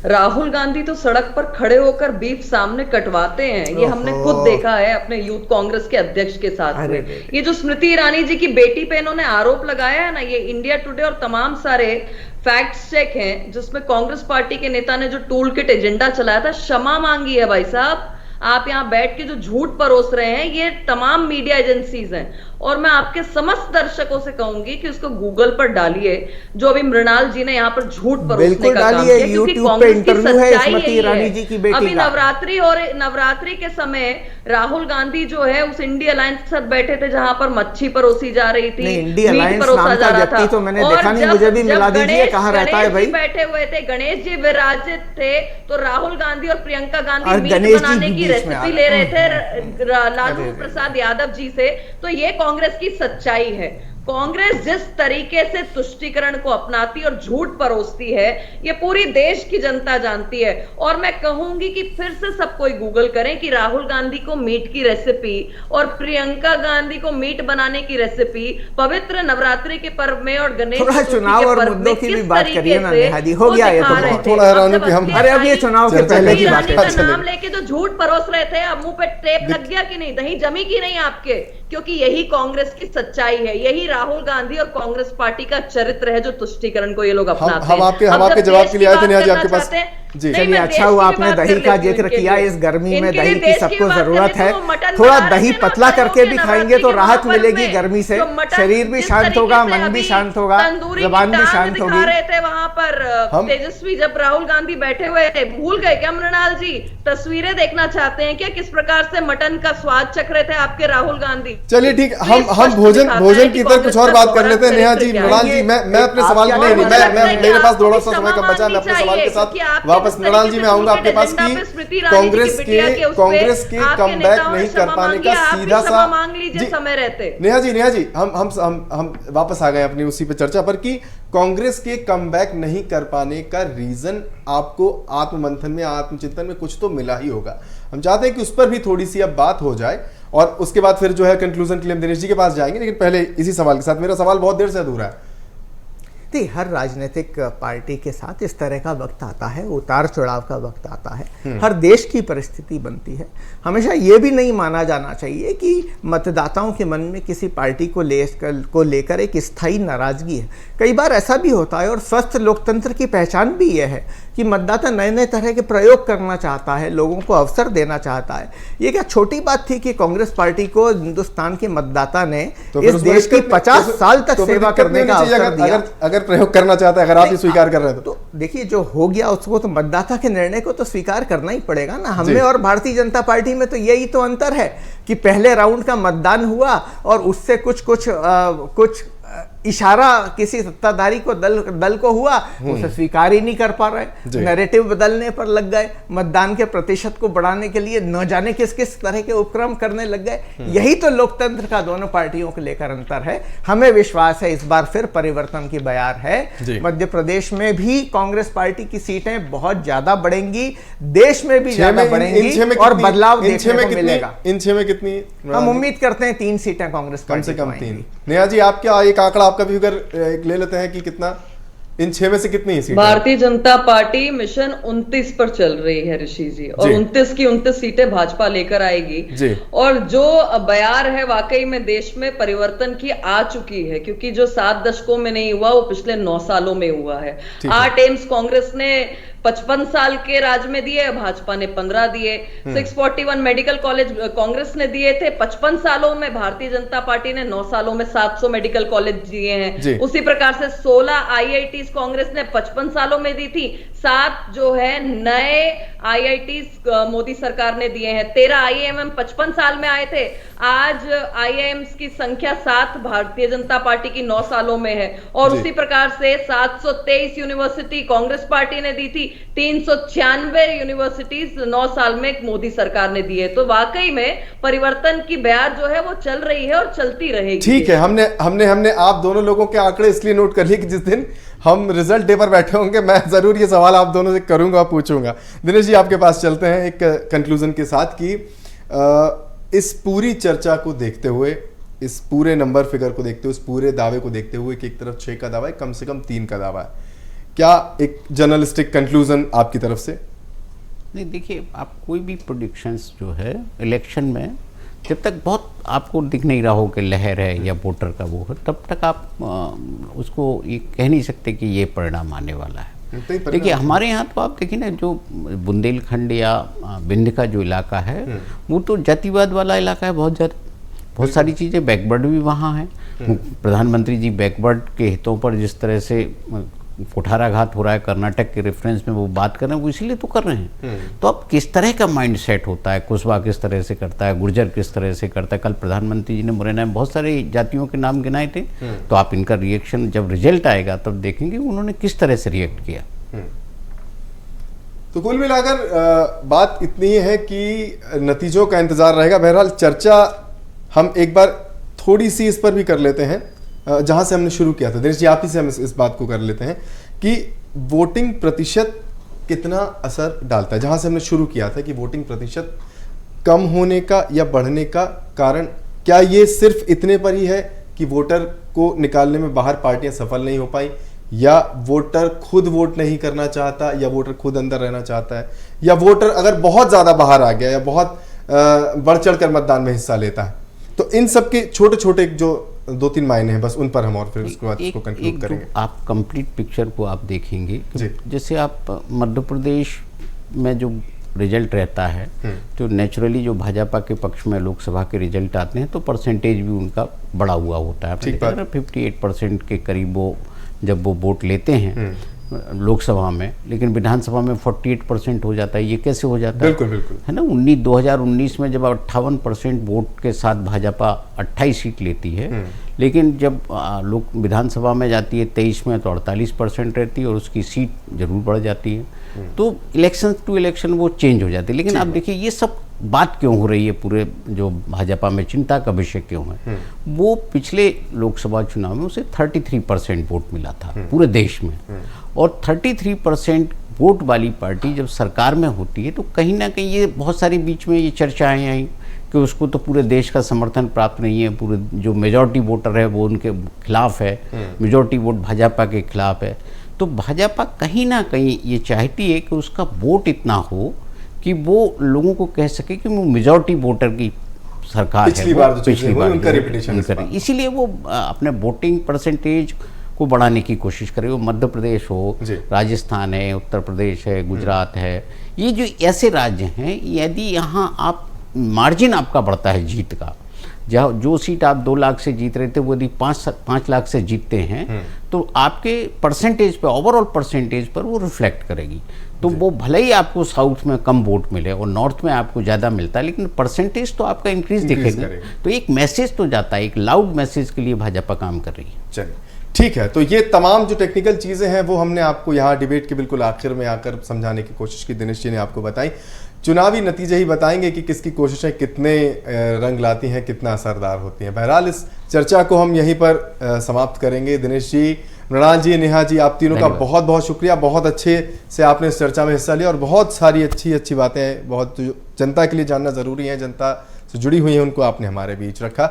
राहुल गांधी तो सड़क पर खड़े होकर बीफ सामने कटवाते हैं, ये हमने खुद देखा है अपने यूथ कांग्रेस के अध्यक्ष के साथ में। ये जो स्मृति ईरानी जी की बेटी पे इन्होंने आरोप लगाया है ना, ये इंडिया टुडे और तमाम सारे फैक्ट चेक हैं जिसमें कांग्रेस पार्टी के नेता ने जो टूल किट एजेंडा चलाया था, क्षमा मांगी है भाई साहब। आप यहाँ बैठ के जो झूठ परोस रहे हैं, ये तमाम मीडिया एजेंसीज हैं, और मैं आपके समस्त दर्शकों से कहूंगी कि उसको गूगल पर डालिए, जो अभी मृणाल जी ने यहाँ पर झूठ परोसने का काम किया, क्योंकि कांग्रेस की सच्चाई यही है। अभी नवरात्रि के समय राहुल गांधी जो है उस इंडिया अलायंस के साथ बैठे थे जहां पर मच्छी परोसी जा रही थी, मीट परोसा जा रहा था। तो मैंने देखा नहीं, मुझे भी मिला दीजिए, कहां रहता है भाई? बैठे हुए थे, गणेश जी विराजित थे, तो राहुल गांधी और प्रियंका गांधी मीट बनाने की रेसिपी ले रहे थे लालू प्रसाद यादव जी से। तो ये कांग्रेस की सच्चाई है। कांग्रेस जिस तरीके से तुष्टीकरण को अपनाती और झूठ परोसती है, ये पूरी देश की जनता जानती है। और मैं कहूंगी कि फिर से सब कोई गूगल करें कि राहुल गांधी को मीट की रेसिपी और प्रियंका गांधी को मीट बनाने की रेसिपी पवित्र नवरात्रि के पर्व में और गणेश चुनाव और मुद्दों की भी बात करिए ना नेहादी, हो गया ये तो थोड़ा हैरान हूं कि हम अरे अब ये चुनाव के पहले की बात का नाम लेके जो झूठ परोस रहे थे, अब मुंह पे टेप लग गया कि नहीं, दही जमी की नहीं आपके? क्योंकि यही कांग्रेस की सच्चाई है, यही राहुल गांधी और कांग्रेस पार्टी का चरित्र है जो तुष्टीकरण को ये लोग अपनाते हैं। हम आपके जवाब के लिए आए थे नेहा जी आपके पास। जी चलिए, अच्छा हुआ आपने दही का जिक्र किया। इस गर्मी में दही की सबको जरूरत है। थोड़ा दही पतला करके भी खाएंगे तो राहत मिलेगी गर्मी से, शरीर भी शांत होगा, मन भी शांत होगा, जबान भी शांत होगी। रहे थे वहां पर तेजस्वी, जब राहुल गांधी बैठे हुए थे, भूल गए क्या मृणाल जी? तस्वीरें देखना चाहते हैं क्या, किस प्रकार से मटन का स्वाद चख रहे थे आपके राहुल गांधी? चलिए ठीक, हम भोजन की तरफ कुछ और बात कर लेते हैं। नेहा जी, मृणाल जी, मैं अपने सवाल नहीं, मेरे पास थोड़ा सा समय कम बचा, मैं अपने सवाल के साथ वापस मृणाल जी में आऊंगा आपके पास कि कांग्रेस के कमबैक नहीं कर पाने का सीधा सा मांग लीजिए समय रहते। नेहा जी, हम वापस आ गए अपनी उसी पे चर्चा पर कि कांग्रेस के कमबैक नहीं कर पाने का रीजन आपको आत्ममंथन में, आत्मचिंतन में कुछ तो मिला ही होगा। हम चाहते हैं कि उस पर भी थोड़ी सी अब बात हो जाए और उसके बाद फिर जो है कंक्लूजन के लिए हम दिनेश जी के पास जाएंगे। लेकिन पहले इसी सवाल के साथ, मेरा सवाल बहुत देर से अधूरा है। हर राजनीतिक पार्टी के साथ इस तरह का वक्त आता है, उतार चढ़ाव का वक्त आता है, हर देश की परिस्थिति बनती है। हमेशा ये भी नहीं माना जाना चाहिए कि मतदाताओं के मन में किसी पार्टी को लेकर एक स्थायी नाराजगी है। कई बार ऐसा भी होता है और स्वस्थ लोकतंत्र की पहचान भी यह है कि मतदाता नए नए तरह के प्रयोग करना चाहता है, लोगों को अवसर देना चाहता है। ये क्या छोटी बात थी कि कांग्रेस पार्टी को हिंदुस्तान के मतदाता ने इस देश की 50 साल तक सेवा करने का अवसर दिया? अगर प्रयोग करना चाहता है, अगर आप ये स्वीकार कर रहे हैं तो देखिए, जो हो गया उसको तो मतदाता के निर्णय को तो स्वीकार करना ही पड़ेगा ना। हमें और भारतीय जनता पार्टी में तो यही तो अंतर है कि पहले राउंड का मतदान हुआ और उससे कुछ इशारा किसी सत्ताधारी को दल को हुआ, उसे स्वीकार ही नहीं कर पा रहे, नैरेटिव बदलने पर लग गए, मतदान के प्रतिशत को बढ़ाने के लिए न जाने किस किस तरह के उपक्रम करने लग गए। यही तो लोकतंत्र का दोनों पार्टियों को लेकर अंतर है। हमें विश्वास है इस बार फिर परिवर्तन की बयार है। मध्य प्रदेश में भी कांग्रेस पार्टी की सीटें बहुत ज्यादा बढ़ेंगी, देश में भी ज्यादा बढ़ेंगी और बदलाव देखने को मिलेगा। इन 6 में कितनी? हम उम्मीद करते हैं 3 सीटें कांग्रेस कम से कम 3। नेहा जी, आप क्या एक आंकड़ा आपका भी ले लेते हैं कि कितना इन 6 में से कितनी सीटें? भारतीय जनता पार्टी मिशन 29 पर चल रही है ऋषि जी, और 29 की 29 सीटें भाजपा लेकर आएगी जी। और जो बयार है वाकई में देश में परिवर्तन की आ चुकी है, क्योंकि जो 7 दशकों में नहीं हुआ वो पिछले 9 सालों में हुआ है। 8 एम्स कांग्रेस ने 55 साल के राज में दिए, भाजपा ने 15 दिए। 641 मेडिकल कॉलेज कांग्रेस ने दिए थे 55 सालों में, भारतीय जनता पार्टी ने 9 सालों में 700 मेडिकल कॉलेज दिए हैं। उसी प्रकार से 16 IITs कांग्रेस ने 55 सालों में दी थी। 7 जो है नए IITs मोदी सरकार ने दिए हैं। 13 IIM 55 साल में आए थे। आज IIMs की संख्या 7 भारतीय जनता पार्टी की 9 सालों में है। और उसी प्रकार से 723 यूनिवर्सिटी कांग्रेस पार्टी ने दी थी। 396 यूनिवर्सिटीज 9 साल में मोदी सरकार ने दी है। तो वाकई में परिवर्तन की बयार जो है वो चल रही है और चलती रहेगी। ठीक है, हमने आप दोनों लोगों के आंकड़े इसलिए नोट कर लिए कि जिस दिन हम रिजल्ट डे पर बैठे होंगे मैं जरूर ये सवाल आप दोनों से करूंगा, पूछूंगा। दिनेश जी, आपके पास चलते हैं एक कंक्लूजन के साथ कि इस पूरी चर्चा को देखते हुए, इस पूरे नंबर फिगर को देखते हुए, इस पूरे दावे को देखते हुए कि एक तरफ 6 का दावा है, कम से कम 3 का दावा है, क्या एक जर्नलिस्टिक कंक्लूजन आपकी तरफ से? नहीं, देखिए, आप कोई भी प्रेडिक्शंस जो है इलेक्शन में जब तक बहुत आपको दिख नहीं रहा हो कि लहर है या वोटर का वो है, तब तक आप उसको ये कह नहीं सकते कि ये परिणाम आने वाला है। देखिए, हमारे यहाँ तो आप देखिए ना, जो बुंदेलखंड या विंध्य का जो इलाका है वो तो जातिवाद वाला इलाका है, बहुत सारी चीज़ें बैकवर्ड भी वहाँ हैं। प्रधानमंत्री जी बैकवर्ड के हितों पर जिस तरह से कुठाराघात हो रहा है, कर्नाटक के रेफरेंस में वो बात कर रहे हैं, वो इसीलिए तो कर रहे हैं। तो अब किस तरह का माइंड सेट होता है, कुशवाहा किस तरह से करता है, गुर्जर किस तरह से करता है। कल प्रधानमंत्री जी ने मुरैना में बहुत सारे जातियों के नाम गिनाए थे, तो आप इनका रिएक्शन जब रिजल्ट आएगा तब देखेंगे उन्होंने किस तरह से रिएक्ट किया। तो कुल मिलाकर बात इतनी है कि नतीजों का इंतजार रहेगा। बहरहाल चर्चा हम एक बार थोड़ी सी इस पर भी कर लेते हैं। जहां से हमने शुरू किया था, दिनेश जी आप ही से हम इस बात को कर लेते हैं कि वोटिंग प्रतिशत कितना असर डालता है। जहां से हमने शुरू किया था कि वोटिंग प्रतिशत कम होने का या बढ़ने का कारण क्या ये सिर्फ इतने पर ही है कि वोटर को निकालने में बाहर पार्टियां सफल नहीं हो पाई, या वोटर खुद वोट नहीं करना चाहता, या वोटर खुद अंदर रहना चाहता है, या वोटर अगर बहुत ज्यादा बाहर आ गया या बहुत बढ़ चढ़कर मतदान में हिस्सा लेता है? तो इन सब के छोटे छोटे जो 2-3 मायने हैं, बस उन पर हम और फिर उसके बाद इसको कंक्लूड करेंगे। आप कंप्लीट पिक्चर को आप देखेंगे, जैसे आप मध्य प्रदेश में जो रिजल्ट रहता है तो नेचुरली जो भाजपा के पक्ष में लोकसभा के रिजल्ट आते हैं तो परसेंटेज भी उनका बढ़ा हुआ होता है। 58% के करीब वो जब वो वोट लेते हैं लोकसभा में, लेकिन विधानसभा में 48% हो जाता है। ये कैसे हो जाता है? बिल्कुल बिल्कुल है ना। 2019 में जब 58% वोट के साथ भाजपा 28 सीट लेती है, लेकिन जब लोक विधानसभा में जाती है 23 में तो 48% रहती है और उसकी सीट जरूर बढ़ जाती है। तो इलेक्शन टू इलेक्शन वो चेंज हो जाती है। लेकिन आप देखिए ये सब बात क्यों हो रही है, पूरे जो भाजपा में चिंता का विषय क्यों है? वो पिछले लोकसभा चुनाव में उसे 33% वोट मिला था पूरे देश में, और 33% वोट वाली पार्टी जब सरकार में होती है तो कहीं ना कहीं ये बहुत सारी बीच में ये चर्चाएं आई कि उसको तो पूरे देश का समर्थन प्राप्त नहीं है, पूरे जो मेजॉरिटी वोटर है वो उनके खिलाफ है, मेजॉरिटी वोट भाजपा के खिलाफ है। तो भाजपा कहीं ना कहीं ये चाहती है कि उसका वोट इतना हो कि वो लोगों को कह सके कि वो मेजॉरिटी वोटर की सरकार है। पिछली बार उनका रेपुटेशन, इसीलिए वो अपने वोटिंग परसेंटेज को बढ़ाने की कोशिश करे। वो मध्य प्रदेश हो, राजस्थान है, उत्तर प्रदेश है, गुजरात है, ये जो ऐसे राज्य हैं, यदि यहाँ आप मार्जिन आपका बढ़ता है जीत का, जहाँ जो सीट आप 2 लाख से जीत रहे थे वो यदि 5 लाख से जीतते हैं तो आपके परसेंटेज पे, ओवरऑल परसेंटेज पर वो रिफ्लेक्ट करेगी। तो वो भले ही आपको साउथ में कम वोट मिले और नॉर्थ में आपको ज़्यादा मिलता है, लेकिन परसेंटेज तो आपका इंक्रीज दिखेगा। तो एक मैसेज तो जाता है, एक लाउड मैसेज के लिए भाजपा काम कर रही है। चलिए ठीक है, तो ये तमाम जो टेक्निकल चीज़ें हैं वो हमने आपको यहाँ डिबेट के बिल्कुल आखिर में आकर समझाने की कोशिश की, दिनेश जी ने आपको बताई। चुनावी नतीजे ही बताएंगे कि किसकी कोशिशें कितने रंग लाती हैं, कितना असरदार होती हैं। बहरहाल इस चर्चा को हम यहीं पर समाप्त करेंगे। दिनेश जी, मृणाल जी, नेहा जी, आप तीनों का बहुत बहुत शुक्रिया। बहुत अच्छे से आपने इस चर्चा में हिस्सा लिया और बहुत सारी अच्छी बातें, बहुत जनता के लिए जानना ज़रूरी है, जनता से जुड़ी हुई हैं, उनको आपने हमारे बीच रखा।